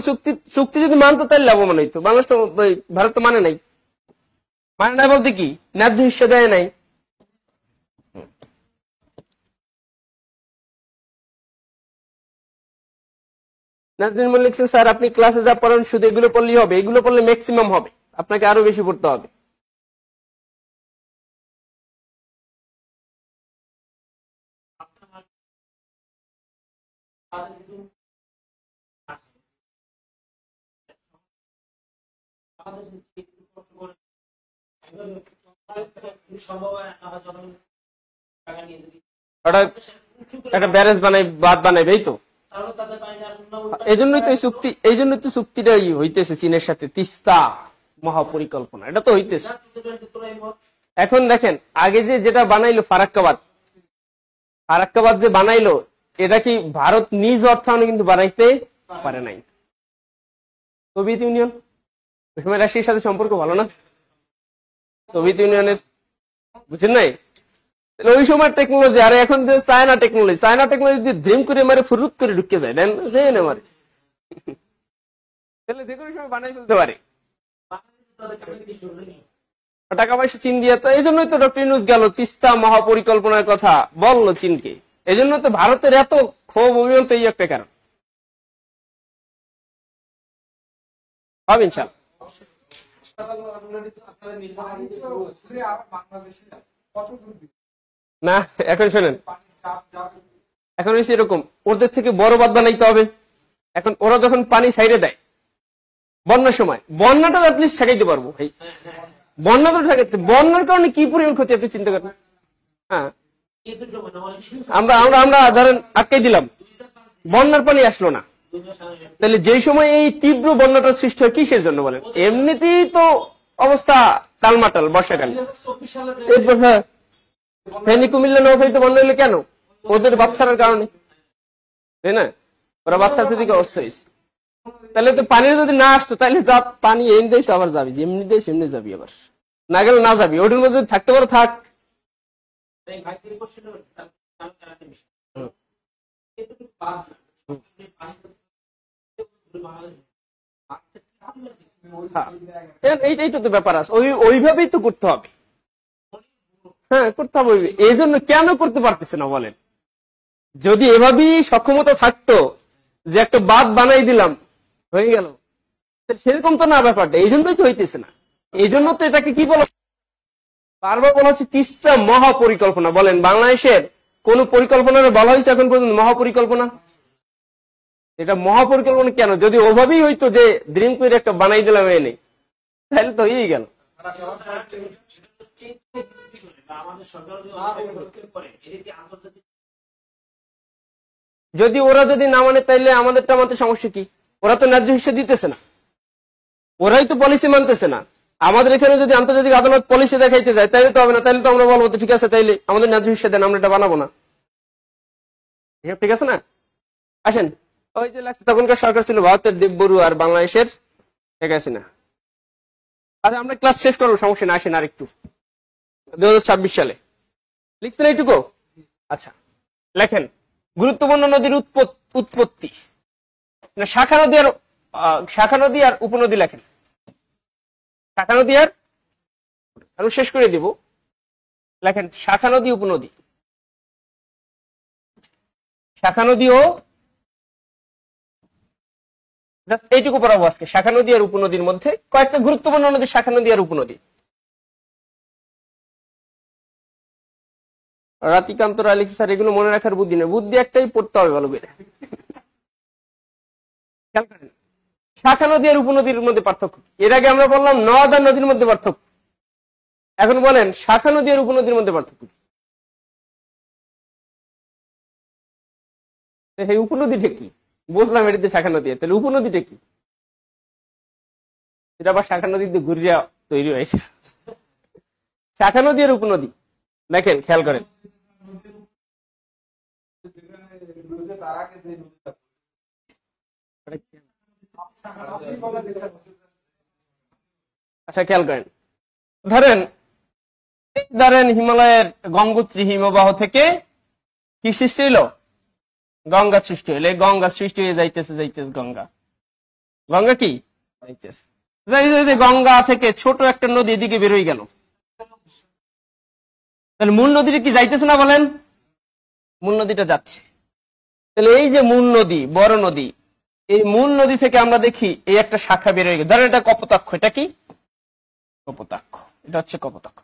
চুক্তি যদি মানতো তাহলে লাভবান হইতো। বাংলাদেশ তো, ভারত তো মানে নাই। মানে নাই বলতে কি, ন্যায্য হিস্সা দেয় নাই। নাজনীন মল্লিক লিখছেন, স্যার আপনি ক্লাসে যা পড়ান শুধু এগুলো পড়লেই হবে? এগুলো পড়লে ম্যাক্সিমাম হবে, আপনাকে আরো বেশি পড়তে হবে। একটা ব্যারেজ বানাই, বাঁধ বানাইবে, এই তো। এই জন্যই তো চুক্তিটা হইতেছে চীনের সাথে, তিস্তা মহাপরিকল্পনা, এটা তো হইতেছে। এখন দেখেন আগে যেটা বানাইলো ফারাক্কাবাদ যে বানাইলো, এটা কি ভারত নিজ অর্থায়নে কিন্তু বানাইতে পারে নাই। সোভিয়েত ইউনিয়ন, ওই সময় রাশিয়ার সাথে সম্পর্ক ভালো না সোভিয়েত ইউনিয়নের, বুঝছেন নাই? ওই সময় টেকনোলজি, আর এখন যে চায়না টেকনোলজি দিয়ে ড্রিম করে মারে ফুরুত করে ঢুকে যায়, দেন মারে, তাহলে যে কোনো সময় বানাই ফেলতে পারে। টাকা পয়সা চীন দিয়ে, তো এই জন্যই তো ডক্টর ইউনূস গেল তিস্তা মহাপরিকল্পনার কথা বললো চীনকে। এই জন্য তো ভারতের এত ক্ষোভ অভিমান, তো এই একটা কারণ হবে ইনশাল্লাহ। না এখন শোনেন, এখন হয়েছে এরকম, ওদের থেকে বড় বাঁধ বানাইতে হবে। এখন ওরা যখন পানি ছাইড়ে দেয় বন্যার সময়, বন্যাটা অ্যাটলিস্ট ঠেকাইতে পারবো ভাই। বন্যা তো ঠেকাচ্ছে, বন্যার কারণে কি পরিমাণ ক্ষতি আপনি চিন্তা করেন। হ্যাঁ, আমরা ধরেন আটকাই দিলাম, বন্যার পানি আসলো না, তাহলে যে সময় এই তীব্র বন্যাটার সৃষ্টি হয় কিসের জন্য বলেন? এমনিতেই তো অবস্থা টালমাটাল বর্ষাকালে। হ্যাঁ, ফেনী কুমিল্লা নোয়াখালীতে বন্যা হলে কেন? ওদের বাচ্চার কারণে, তাই না? ওরা বাচ্চার দিকে অবস্থা হয়েছে। তাহলে তো পানি যদি না আসতো, তাহলে যা পানি এমনি দিয়েছে আবার যাবি, যেমনি দিয়েছে এমনি যাবি, আবার না গেলে না যাবি। ওটার মধ্যে যদি থাকতে পারো থাক। এইটাই তো ব্যাপার আছে, ওইভাবেই তো করতে হবে। হ্যাঁ, করতে হবে। এই জন্য কেন করতে পারতেছে না বলেন? যদি এভাবেই সক্ষমতা থাকতো যে একটা বাঁধ বানাই দিলাম হয়ে গেল, সেরকম তো না ব্যাপারটা। এই জন্যই তো হইতেছে না। এই জন্য তো এটাকে কি বলা, বারবার বলা হচ্ছে তিস্তা মহাপরিকল্পনা। বলেন বাংলাদেশের কোন পরিকল্পনার বলা হয়েছে এখন পর্যন্ত মহাপরিকল্পনা? এটা মহাপরিকল্পনা কেন? যদি ওভাবেই হইতো যে ড্রিম করে একটা বানাই দিলাম এনে, তাহলে তো হয়েই গেল। যদি ওরা যদি না মানে তাইলে আমাদেরটা মানতে সমস্যা কি? ওরা তো ন্যায্য হিসেবে দিতেছে না, ওরাই তো পলিসি মানতেছে না। আমাদের এখানে যদি আন্তর্জাতিক আদালত পলিসি দেখাইতে যায় তাইলে তো হবে না, তাইলে তো আমরা বলবো ঠিক আছে তাইলে আমাদের ন্যায্য হিসেবে দেন, আমরা এটা বানাবো না। ঠিক আছে না? আসেন, ওই যে লাগছে তখনকার সরকার ছিল ভারতের দেব বড়ুয়া আর বাংলাদেশের শেখ হাসিনা। আচ্ছা আমরা ক্লাস শেষ করবো, সমস্যা না। আসেন আর একটু 2026 সালে লিখছেন এইটুকু? আচ্ছা লেখেন গুরুত্বপূর্ণ নদীর উৎপত্তি, শাখা নদী আর উপনদী লেখেন। শাখা নদী আর, আমি শেষ করে দিব, লেখেন শাখা নদী উপনদী। শাখা নদী ও এইটুকু পড়াবো আজকে, শাখা নদী আর উপনদীর মধ্যে কয়েকটা গুরুত্বপূর্ণ নদী, শাখা নদী আর উপনদী। রাতিকান্ত রায় লিখছে স্যার এগুলো মনে রাখার বুদ্ধি নেই, বুদ্ধি একটাই, পড়তে হবে ভালো করে। শাখা নদী আর উপনদীর মধ্যে পার্থক্য, এর আগে আমরা বললাম নদ আর নদীর মধ্যে পার্থক্য, এখন বলেন শাখা নদী আর উপনদীর মধ্যে পার্থক্য। এই উপনদীটা কি? বুঝলাম এটিতে শাখা নদী, তাহলে উপনদীটা কি? এটা আবার শাখা নদীতে ঘুরিয়া তৈরি হয়েছে। শাখা নদী আর উপনদী দেখেন, খেয়াল করেন। আচ্ছা খেয়াল করেন, ধরেন হিমালয়ের গঙ্গোত্রী হিমবাহ থেকে কি সৃষ্টি হইল? গঙ্গা সৃষ্টি হইলে, গঙ্গা সৃষ্টি হয়ে যাইতেছে গঙ্গা কি যাইতেছে, গঙ্গা থেকে ছোট একটা নদী এদিকে বের হয়ে গেল, তাহলে মূল নদীটা কি যাইতেছে না? বলেন মূল নদীটা যাচ্ছে। তাহলে এই যে মূল নদী, বড় নদী, এই মূল নদী থেকে আমরা দেখি এই একটা শাখা বের হয়ে গেল, ধরেন এটা কপোতাক্ষ, এটা কি কপোতাক্ষ, এটা হচ্ছে কপোতাক্ষ,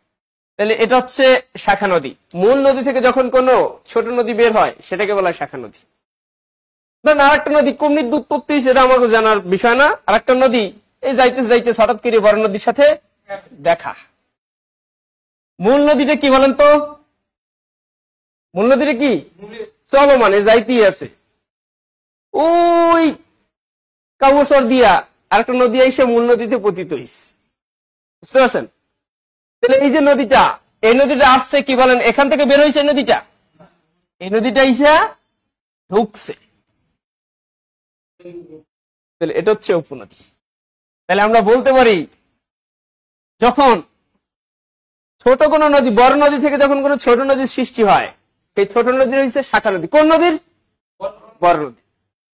তাহলে এটা হচ্ছে শাখা নদী। মূল নদী থেকে যখন কোনো ছোট নদী বের হয় সেটাকে বলা হয় শাখা নদী। আর একটা নদী কোন নদীর উৎপত্তি সেটা আমাকে জানার বিষয় না, আর একটা নদী এই যাইতে হঠাৎ করে বড় নদীর সাথে দেখা। মূল নদীটা কি বলেন তো? মূল নদীটা কি? চলমান, যাইতেই আছে। ওই কাউসর দিয়া আরেকটা নদী এসে মূল নদীতে পতিত হইছে, বুঝতে পারছেন? তাহলে এই যে নদীটা, এই নদীটা আসছে কি বলেন, এখান থেকে বের হয়েছে নদীটা, এই নদীটা ইসা ঢুকছে, তাহলে এটা হচ্ছে উপনদী। তাহলে আমরা বলতে পারি যখন ছোট কোন নদী, বড় নদী থেকে যখন কোন ছোট নদীর সৃষ্টি হয়, সেই ছোট নদীর হচ্ছে শাখা নদী। কোন নদীর? বড় নদী।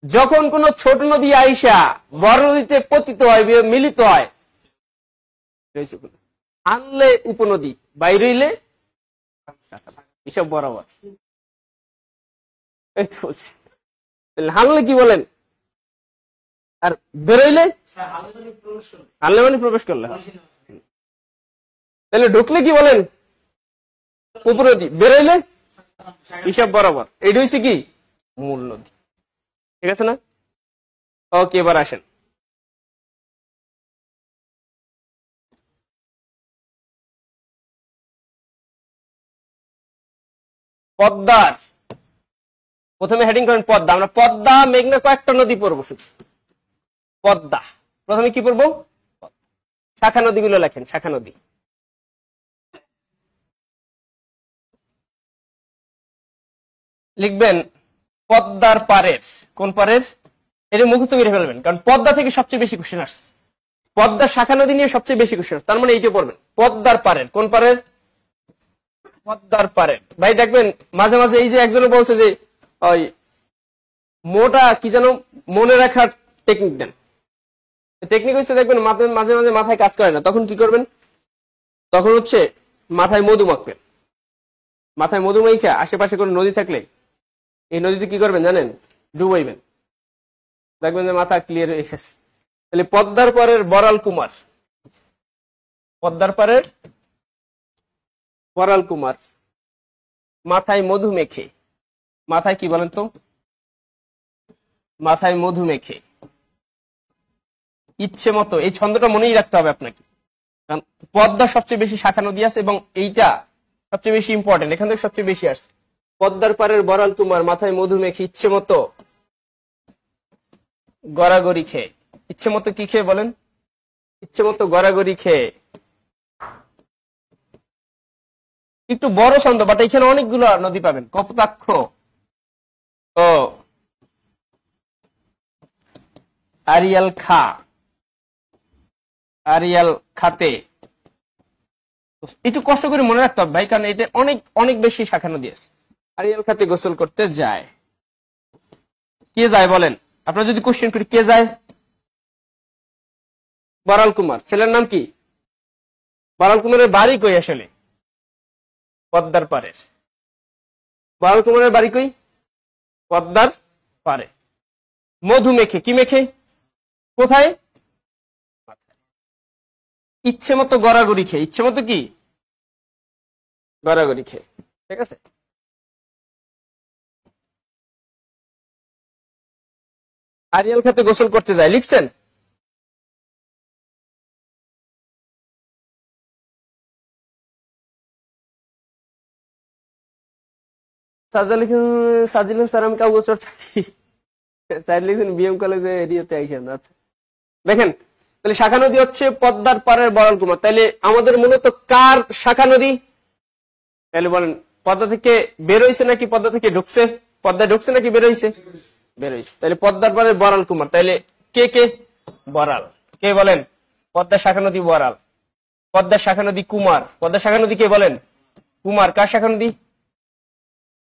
যখন কোন ছোট নদী আইসা বড় নদীতে পতিত হয়, মিলিত হয়, আনলে উপনদী, বাইরে হইলে এসব বরাবর। হানলে কি বলেন, আর বেরোইলে হানলে মানে প্রবেশ করলে, তাহলে ঢুকলে কি বলেন উপনদী, বেরোইলে হিসাব বরাবর। এটা হচ্ছে কি মূল নদী, ঠিক আছে না? ওকে, এবার আসেন পদ্মার, প্রথমে হেডিং করেন পদ্মা। আমরা পদ্মা মেঘনা কয়েকটা নদী পড়বো শুধু। পদ্মা প্রথমে কি পড়বো? শাখা নদীগুলো লেখেন, শাখা নদী। লিখবেন পদ্মার পারের, কোন পারের? এটা মুখস্থ করে ফেলবেন, কারণ পদ্মা থেকে সবচেয়ে বেশি কোশ্চেন আসছে। পদ্মা শাখা নদী নিয়ে সবচেয়ে বেশি কোশ্চেন, তার মানে এইটা পড়বেন, পদ্মার পারের। কোন পারের? পদ্মার পারের। ভাই দেখবেন মাঝে মাঝে এই যে একজনে বলছে যে ওই মোটা কি যেন মনে রাখার টেকনিক দেন, টেকনিক হচ্ছে দেখবেন মাঝে মাঝে মাথায় কাজ করে না, তখন কি করবেন? তখন হচ্ছে মাথায় মধু মাখবেন, মাথায় মধু মাখা আশেপাশে কোনো নদী থাকলে এই নদীতে কি করবেন জানেন? ডুবাইবেন, দেখবেন যে মাথা ক্লিয়ার হয়ে গেছে। তাহলে পদ্মার পরের বড়াল কুমার, পদ্মার পাড়ের বড়াল কুমার মাথায় মধু মেখে, মাথায় কি বলেন তো, মাথায় মধু মেখে ইচ্ছে মতো, এই ছন্দটা মনেই রাখতে হবে আপনাকে, কারণ পদ্মা সবচেয়ে বেশি শাখা নদী আছে এবং এইটা সবচেয়ে বেশি ইম্পর্টেন্ট, এখান থেকে সবচেয়ে বেশি আসছে। পদ্মার পাড়ের বড়াল কুমার মাথায় মধু মেখে ইচ্ছে মতো গড়াগড়ি খেয়ে, ইচ্ছে মতো কি খেয়ে বলেন, ইচ্ছে মতো গড়াগড়ি খেয়ে, একটু বড় ছন্দ, বাট এখানে অনেকগুলো নদী পাবেন। কপোতাক্ষ ও আরিয়াল খা, আরিয়াল খাতে, একটু কষ্ট করে মনে রাখতে হবে ভাই, কারণ এটা অনেক অনেক বেশি শাখা নদী আছে। আরিয়াল খাতে গোসল করতে যায়, কে যায় বলেন, আপনারা যদি কোশ্চেন করি কে যায়, বড়াল কুমার, ছেলের নাম কি, বড়াল কুমারের বাড়ি কই আসলে, পদ্মার পাড়ের, বড়াল কুমারের বাড়ি কই, পদ্মার পাড়ে। মধু মেখে, কি মেখে, কোথায়, ইচ্ছে মতো গড়াগড়ি খেয়ে, ইচ্ছে মতো কি গড়াগড়ি খেয়ে, ঠিক আছে। আরিয়াল খাতে গোসল করতে যায় লিখছেন, সাজিল স্যার আমি কাগজ চর্চা লিখছেন বিএম কলেজে এরিয়াতে আইসেন। আচ্ছা দেখেন, তাহলে শাখা নদী হচ্ছে পদ্মার পাড়ের বড়াল কুমার। তাহলে আমাদের মূলত কার শাখা নদী, তাহলে বলেন পদ্মা থেকে বের হইছে নাকি পদ্মা থেকে ঢুকছে, পদ্মায় ঢুকছে নাকি বের হইছে, বের হইছে। তাহলে পদ্মার পাড়ের বড়াল কুমার, তাহলে কে কে, বড়াল, কে বলেন, পদ্মার শাখা নদী বড়াল, পদ্মার শাখা নদী কুমার, পদ্মার শাখা নদী কে বলেন, কুমার। কার শাখা নদী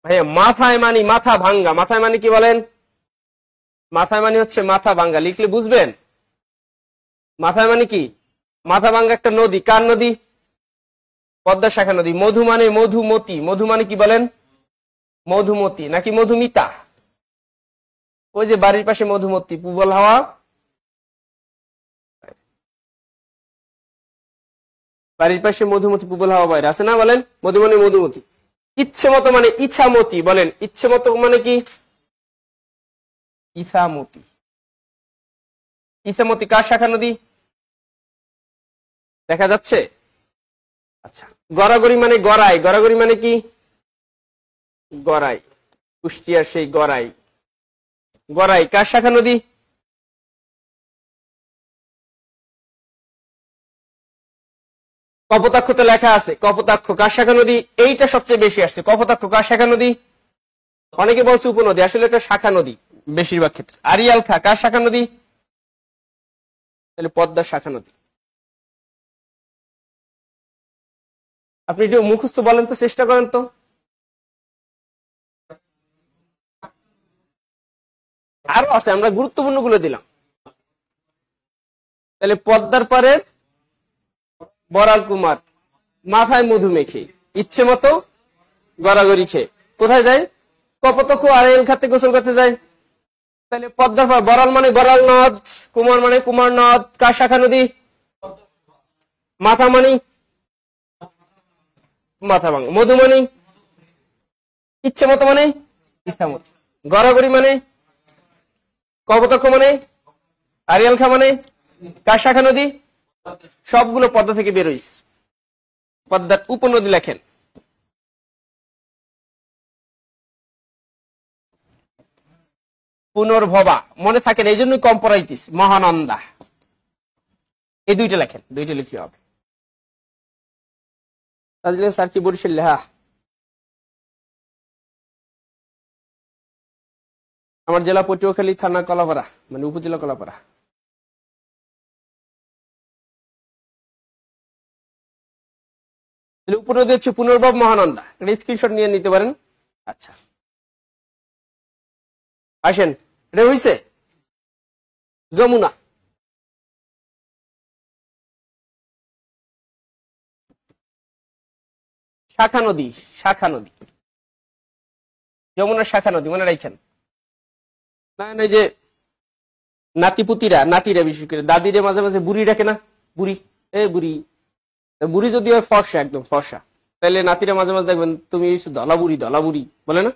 ভাইয়া, মাথায় মানি মাথা ভাঙ্গা, মাথায় মানি কি বলেন, মাথায় মানি হচ্ছে মাথা ভাঙ্গা, লিখলে বুঝবেন। মাথায় মানে কি, মাথা ভাঙ্গা একটা নদী, কার নদী, পদ্মার শাখা নদী। মধু মানে মধুমতি, মধু মানে কি বলেন, মধুমতি নাকি মধুমিতা, ওই যে বাড়ির পাশে মধুমতি, পুবল হাওয়া, বাড়ির পাশে মধুমতি পুবল হাওয়া বাইরে আছে না, বলেন মধু মানে মধুমতি। ইচ্ছে মতো মানে ইচ্ছামতি, বলেন ইচ্ছে মতো মানে কি, ইসামতি, ইসামতি কার শাখা নদী দেখা যাচ্ছে। আচ্ছা, গড়াগড়ি মানে গড়াই, গড়াগড়ি মানে কি, গড়াই, কুষ্টিয়ার সেই গড়াই, গড়াই কার শাখা নদী, কপোতাক্ষতে লেখা আছে, কপোতাক্ষ কার শাখা নদী, এইটা সবচেয়ে বেশি আসছে, কপোতাক্ষ কার শাখা নদী, অনেকে বলছে উপনদী, আসলে এটা শাখা নদী বেশিরভাগ ক্ষেত্রে। আরিয়াল খা কার শাখা নদী, তাহলে পদ্মার শাখা নদী। আপনি একটু মুখস্থ বলেন তো, চেষ্টা করেন তো, আরো আছে, আমরা গুরুত্বপূর্ণ গুলো দিলাম। তাহলে পদ্মার পাড়ের বড়াল কুমার মাথায় মধু মেখে ইচ্ছে মতো গড়াগড়ি খেয়ে কোথায় যায়, কপোতাক্ষ আরিয়াল খাতে গোসল করতে যায়। তাহলে পদ্মার পাড়, বড়াল মানে বড়াল নদ, কুমার মানে কুমার নদ, কার শাখা নদী, মাথা মানি মাথা ভাঙ, মধু মানে ইচ্ছে মতো মানে ইচ্ছা মতো, গড়াগড়ি মানে, কপোতাক্ষ মানে, আরিয়াল খা মানে কার শাখা নদী, সবগুলো পদ্মা থেকে বের হইছে। পদ্মার উপনদী লেখেন, পুনর্ভবা মনে থাকেন, এই জন্যই কম পড়াইতিস, মহানন্দা, এই দুইটা লেখেন, দুইটা লিখতে হবে। স্যার কি বরিশাল লেহা, আমার জেলা পটুয়াখালী, থানা কলাপাড়া, মানে উপজেলা কলাপাড়া। উপনদী হচ্ছে পুনর্ভব মহানন্দা, এটা স্ক্রিনশট নিয়ে নিতে পারেন। আচ্ছা আসেন, এটা হইছে যমুনা, শাখা নদী, শাখা নদী, যমুনার শাখা নদী মনে রাখছেন না, এই যে নাতিপুতিরা, নাতিরা বিশেষ করে দাদিরে মাঝে মাঝে বুড়ি ডাকে না, বুড়ি, এ বুড়ি, বুড়ি যদি হয় ফর্সা, একদম ফর্সা, তাহলে নাতিরা মাঝে মাঝে দেখবেন তুমি ধলাবুড়ি ধলাবুড়ি বলে না।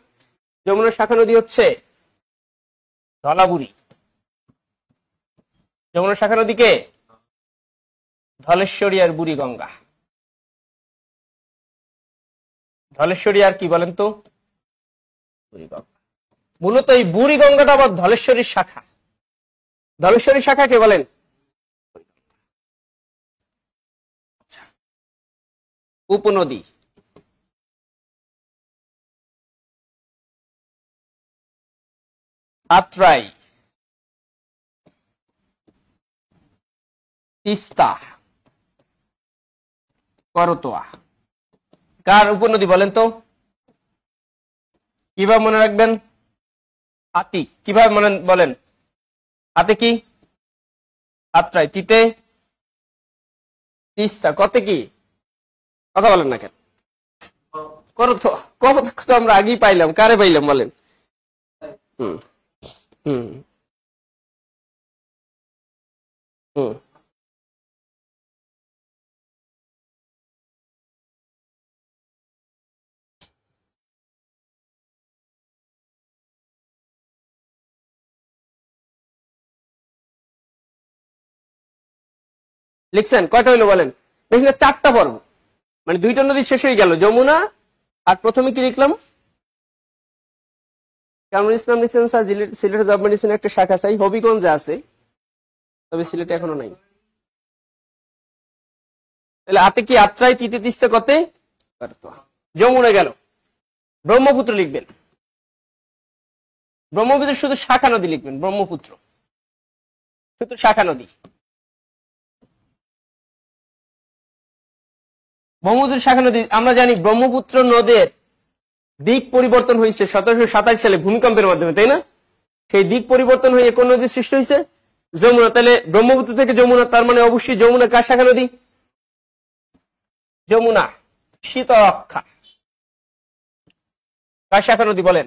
যমুনার শাখা নদী হচ্ছে ধলাবুড়ি। যমুনার শাখা নদীকে ধলেশ্বরী আর বুড়ি গঙ্গা। ধলেশ্বরী আর কি বলেন তো? বুড়ি গঙ্গা। মূলত এই বুড়ি গঙ্গাটা আবার ধলেশ্বরীর শাখা। ধলেশ্বরী শাখা কে বলেন? উপনদী। আত্রাই, তিস্তা, করতোয়া কার উপনদী বলেন তো? কিভাবে মনে রাখবেন? হাতি। কিভাবে মনে বলেন? হাতে কি? আত্রাই, তিতে তিস্তা, কতে কি? কথা বলেন না কেন? করতোয়া তো আমরা আগেই পাইলাম। কারে পাইলাম বলেন? হুম হুম হুম লিখছেন কয়টা হইলো বলেন? দেখলেন 4টা পর্ব, মানে 2টা নদী শেষ হয়ে গেল, যমুনা। আর প্রথমে কি লিখলাম? কামরুল ইসলাম লিখছেন স্যার সিলেটে জব মেডিসিন একটা শাখা চাই, হবিগঞ্জে আছে, তবে সিলেটে এখনো নাই। তাহলে হাতে কি? আত্রাই, তিতে, তিস্তা, কতে? যমুনা গেল। ব্রহ্মপুত্র লিখবেন। ব্রহ্মপুত্র শুধু শাখা নদী লিখবেন, ব্রহ্মপুত্র শুধু শাখা নদী। ব্রহ্মপুত্র শাখা নদী। আমরা জানি ব্রহ্মপুত্র নদের দিক পরিবর্তন হয়েছে 1727 সালে ভূমিকম্পের মাধ্যমে, তাই না? সেই দিক পরিবর্তন হয়ে কোন নদীর সৃষ্টি হয়েছে? যমুনা। তাহলে ব্রহ্মপুত্র থেকে যমুনা, তার মানে অবশ্যই যমুনা কার শাখা নদী? যমুনা। শীতলক্ষা কার শাখা নদী বলেন?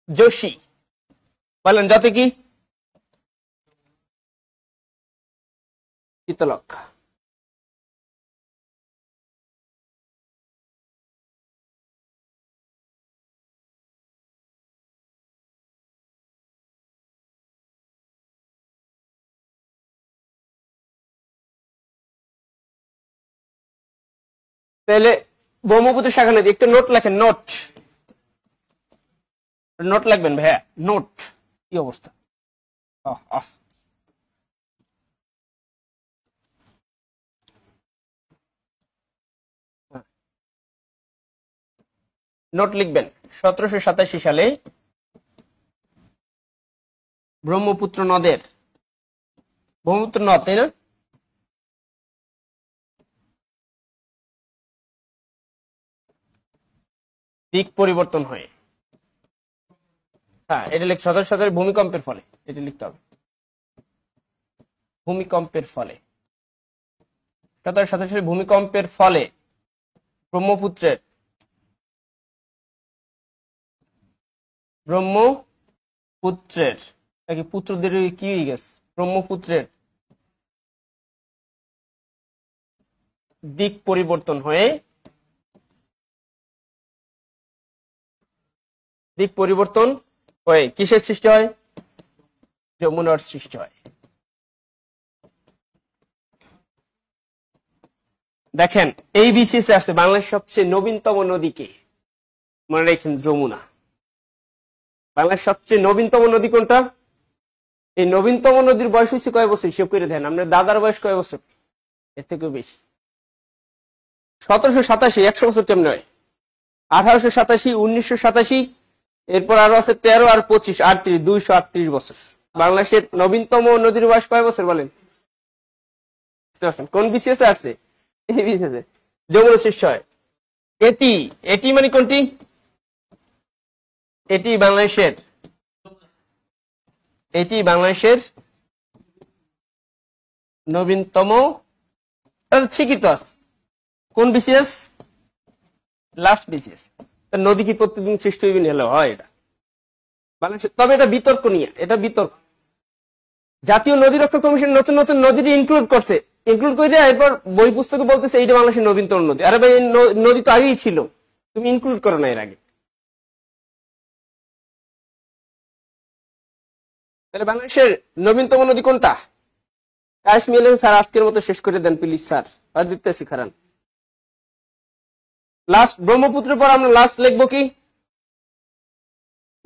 যোশী বলেন। যাতে কি? শীতলক্ষা। তাহলে ব্রহ্মপুত্র শাখা নদী। একটু নোট লেখেন, নোট নোট লাগবেন ভাইয়া, নোট। কি অবস্থা? নোট লিখবেন। 1787 সালে ব্রহ্মপুত্র নদের, ব্রহ্মপুত্র নদ, তাই না? দিক পরিবর্তন হয়ে, হ্যাঁ এটা লিখ 1787 ভূমিকম্পের ফলে, এটা লিখতে হবে। ভূমিকম্পের ফলে 1787 সালে ভূমিকম্পের ফলে ব্রহ্মপুত্রের পুত্রদের কি হয়ে গেছে? ব্রহ্মপুত্রের দিক পরিবর্তন হয়ে, কিসের সৃষ্টি হয়? যমুনার সৃষ্টি হয়। দেখেন এই বিসিএস আছে বাংলাদেশের সবচেয়ে নবীনতম নদীকে, মনে রাখেন যমুনা। বাংলাদেশের সবচেয়ে নবীনতম নদী কোনটা? এই নবীনতম নদীর বয়স হয়েছে কয় বছর? হিসেব করে দেন। আপনার দাদার বয়স কয় বছর? এর থেকেও বেশি। 1787, 100 বছর কেমন হয়? 1887, 1987, এরপর আরো আছে 13 আর 25, 38, 238 বছর। বাংলাদেশের নবীনতম নদীর বয়স কয় বছর বলেন? কোন বিসিএস আছে? এই বিসিএস যমুনা সৃষ্টি হয়। এটি মানে কোনটি? এটি বাংলাদেশের নবীনতম, ঠিকই তো আছে। কোন বিসিএস? Last BCS. নদী কি প্রতিদিন সৃষ্টি হইবে? হলো হয় এটা বাংলাদেশের। তবে এটা বিতর্ক নিয়ে, এটা বিতর্ক। জাতীয় নদী রক্ষা কমিশন নতুন নতুন নদী ইনক্লুড করছে, ইনক্লুড করে এরপর বই পুস্তকে বলতেছে এইটা বাংলাদেশের নবীনতম নদী। আরে ভাই নদী তো আগেই ছিল, তুমি ইনক্লুড করো না এর আগে। তাহলে বাংলাদেশের নবীনতম নদী কোনটা? কাশ্মীর স্যার আজকের মতো শেষ করে দেন প্লিজ স্যার, আর দিতেছি খারান। লাস্ট ব্রহ্মপুত্রের পর আমরা লাস্ট লিখবো কি?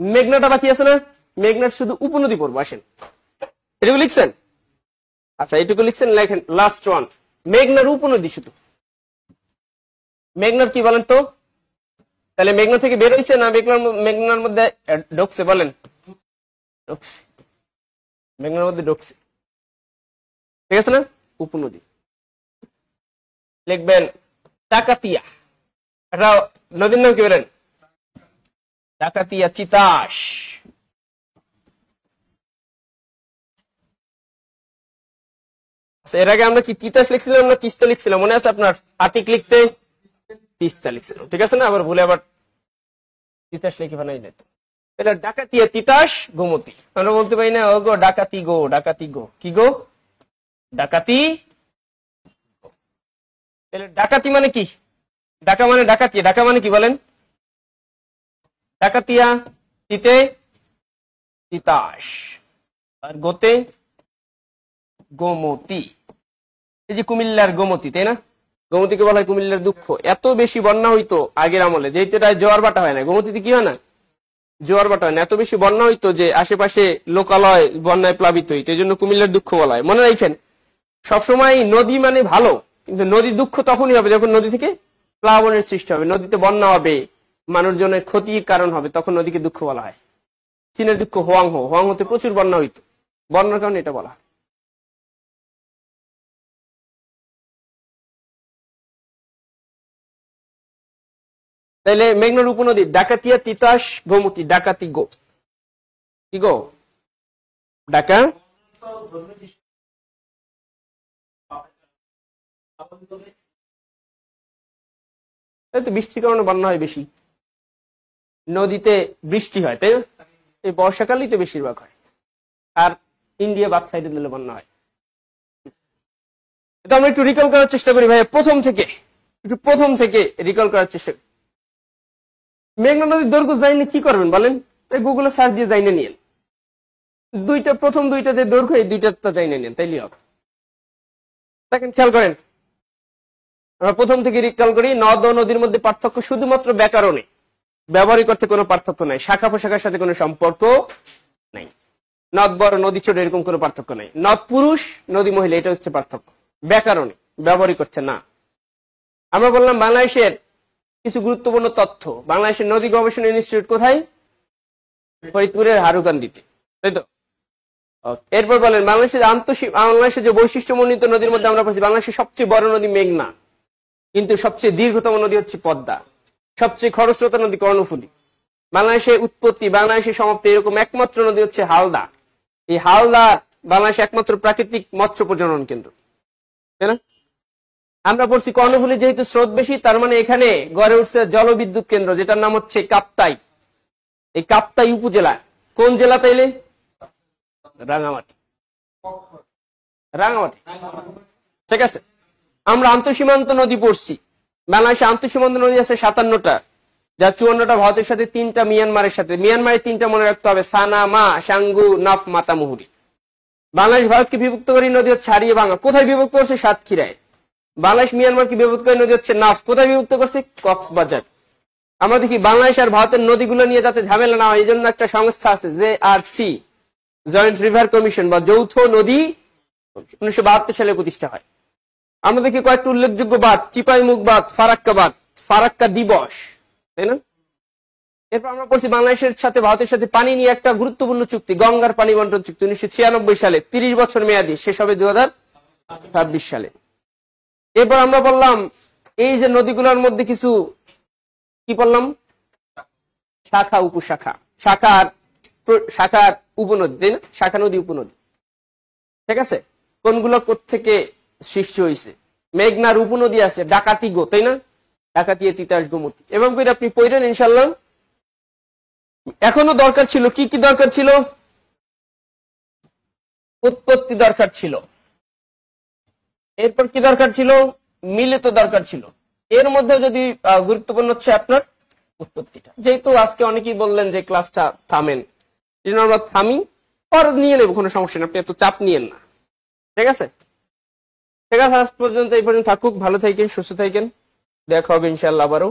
মেঘনাটা বাকি আছে না? মেঘনার শুধু উপনদী পড়বো, আসেন। এটুকু লিখছেন? আচ্ছা এটুকু লিখছেন, লেখেন লাস্ট ওয়ান, মেঘনার উপনদী শুধু। মেঘনার কি বলেন তো? তাহলে মেঘনা থেকে বের হয়েছে না মেঘনার মধ্যে ঢুকছে? বলেন ঢুকছে, মেঘনার মধ্যে ঢুকছে, ঠিক আছে না? উপনদী লিখবেন ডাকাতিয়া। একটা নদীর নাম কি বলেন? ডাকাতিয়া তিতাস। এর আগে আমরা কি তিতাস লিখছিলাম না তিস্তা লিখছিলাম? মনে আছে আপনার? আতিক লিখতে তিস্তা লিখছিলাম, ঠিক আছে না? আবার ভুলে আবার তিতাস লিখে বানাই যেত। তাহলে ডাকাতিয়া তিতাস গোমতী। আমরা বলতে পারি না ও গো ডাকাতি গো, ডাকাতি গো, কি গো? ডাকাতি। তাহলে ডাকাতি মানে কি? ডাকা মানে ডাকাতি, ডাকা মানে কি বলেন? ডাকাতিয়া, তিতে তিতাস, আর গোতে গোমতী। এই যে কুমিল্লার গোমতী, তাই না? গোমতীকে বলা হয় কুমিল্লার দুঃখ। এত বেশি বন্যা হইতো আগের আমলে, যেহেতু এটা জোয়ার বাটা হয় না, গোমতীতে কি হয় না? জোয়ার বাটা হয় না। এত বেশি বন্যা হইতো যে আশেপাশে লোকালয় বন্যায় প্লাবিত হইতো, এই জন্য কুমিল্লার দুঃখ বলা হয়। মনে রাখেন, সবসময় নদী মানে ভালো, কিন্তু নদীর দুঃখ তখনই হবে যখন নদী থেকে প্লাবনের সৃষ্টি হবে, নদীতে বন্যা হবে, মানুষজনের ক্ষতির কারণ হবে, তখন নদীকে দুঃখ বলা হয়। চীনের দুঃখ হোয়াংহো, হোয়াংহোতে প্রচুর বন্যা হইতো, বন্যার কারণে এটা বলা হয়। তাইলে মেঘনার উপনদী ডাকাতিয়া তিতাস গোমতী, ডাকাতি গো, কি গো? ডাকা। তো বৃষ্টির কারণে বন্যা হয় বেশি, নদীতে বৃষ্টি হয়, তাই না? এই বর্ষাকালেই তো বেশিরভাগ হয়, আর ইন্ডিয়া বাদ সাইডে দিলে বন্যা হয়। এটা আমরা একটু রিকল করার চেষ্টা করি ভাই, প্রথম থেকে রিকল করার চেষ্টা করি। মেঘনা নদীর দৈর্ঘ্য জানিয়ে কি করবেন বলেন? গুগলে সার্চ দিয়ে জানিয়ে নিন, প্রথম দুইটা যে দৈর্ঘ্য, এই দুইটা জানিয়ে নিন, তাইলে হবে। দেখেন, খেয়াল করেন, আমরা প্রথম থেকে রিকল করি। নদ ও নদীর মধ্যে পার্থক্য শুধুমাত্র ব্যাকরণে, ব্যবহারিক অর্থে কোনো পার্থক্য নাই, শাখা প্রশাখার সাথে কোনো সম্পর্ক নাই। নদ বড় নদী ছোট এরকম কোনো পার্থক্য নাই। নদ পুরুষ নদী মহিলা, এটা হচ্ছে পার্থক্য, ব্যাকরণে, ব্যবহারিক অর্থে না। আমরা বললাম বাংলাদেশের কিছু গুরুত্বপূর্ণ তথ্য। বাংলাদেশের নদী গবেষণা ইনস্টিটিউট কোথায়? ফরিদপুরের হারুকান্দিতে, তাই তো? এরপর বলেন বাংলাদেশের যে বৈশিষ্ট্যমণ্ডিত নদীর মধ্যে আমরা বলছি বাংলাদেশের সবচেয়ে বড় নদী মেঘনা, কিন্তু সবচেয়ে দীর্ঘতম নদী হচ্ছে পদ্মা, সবচেয়ে খরস্রোতা নদী কর্ণফুলী। বাংলাদেশের উৎপত্তি, বাংলাদেশের সমাপ্তি এরকম একমাত্র নদী হচ্ছে হালদা। এই হালদা বাংলাদেশের একমাত্র প্রাকৃতিক মৎস্য প্রজনন কেন্দ্র, তাই না? আমরা পড়ছি কর্ণফুলী যেহেতু স্রোত বেশি, তার মানে এখানে গড়ে উঠছে জলবিদ্যুৎ কেন্দ্র, যেটার নাম হচ্ছে কাপ্তাই। এই কাপ্তাই উপজেলা কোন জেলা তাইলে? রাঙামাটি, ঠিক আছে। আমরা আন্তঃসীমান্ত নদী পড়ছি, বাংলাদেশে আন্তঃসীমান্ত নদী আছে 57টা, যা 54টা ভারতের সাথে, 3টা মিয়ানমারের সাথে। মিয়ানমারের 3টা মনে রাখতে হবে, সানা, মা, সাঙ্গু, নফ, মাতামুহুরি। বাংলাদেশ ভারতকে বিভক্তকারী নদী হচ্ছে হারিয়ে ভাঙা, কোথায় বিভক্ত করছে? সাতক্ষীরায়। বাংলাদেশ মিয়ানমারকে বিভক্তকারী নদী হচ্ছে নাফ, কোথায় বিভক্ত করছে? কক্সবাজার। আমরা দেখি বাংলাদেশ আর ভারতের নদীগুলো নিয়ে যাতে ঝামেলা না হয়, এই জন্য একটা সংস্থা আছে JRC, জয়েন্ট রিভার কমিশন বা যৌথ নদী, 1972 সালে প্রতিষ্ঠা হয়। আমরা দেখি কয়েকটা উল্লেখযোগ্য বাদ, চিপাইমুখ বাদ, ফারাক্কা বাদ, ফারাক্কা দিবস, তাই না? এরপর আমরা পড়ছি বাংলাদেশের সাথে ভারতের সাথে পানি নিয়ে একটা গুরুত্বপূর্ণ চুক্তি, গঙ্গার পানি বন্টন চুক্তি, 1996 সালে, 30 বছর মেয়াদী, শেষ হবে 2026 সালে। এরপর আমরা বললাম এই যে নদীগুলোর মধ্যে কিছু কি বললাম? শাখা উপশাখা, শাখার উপনদী, তাই না? শাখা নদী উপনদী, ঠিক আছে। কোনগুলো কোত্থেকে সৃষ্টি হয়েছে? মেঘনার উপনদী আছে ডাকাতি গো, তাই না? ডাকাতিয়া তিতাস গোমতী, এবং করে আপনি পড়েন ইনশাল্লাহ। এখনো দরকার ছিল কি কি দরকার ছিল? উৎপত্তি দরকার ছিল, এরপর কি দরকার ছিল? মিলিত দরকার ছিল। এর মধ্যে যদি গুরুত্বপূর্ণ হচ্ছে আপনার উৎপত্তিটা। যেহেতু আজকে অনেকেই বললেন যে ক্লাসটা থামেন, এই জন্য আমরা থামি, পরে নিয়ে নেবো, কোনো সমস্যা নেই, আপনি এত চাপ নিয়েন না। ঠিক আছে, ঠিক আছে, আজ পর্যন্ত এই পর্যন্ত থাকুক। ভালো থাকেন, সুস্থ থাকেন, দেখা হবে ইনশাআল্লাহ আবারও।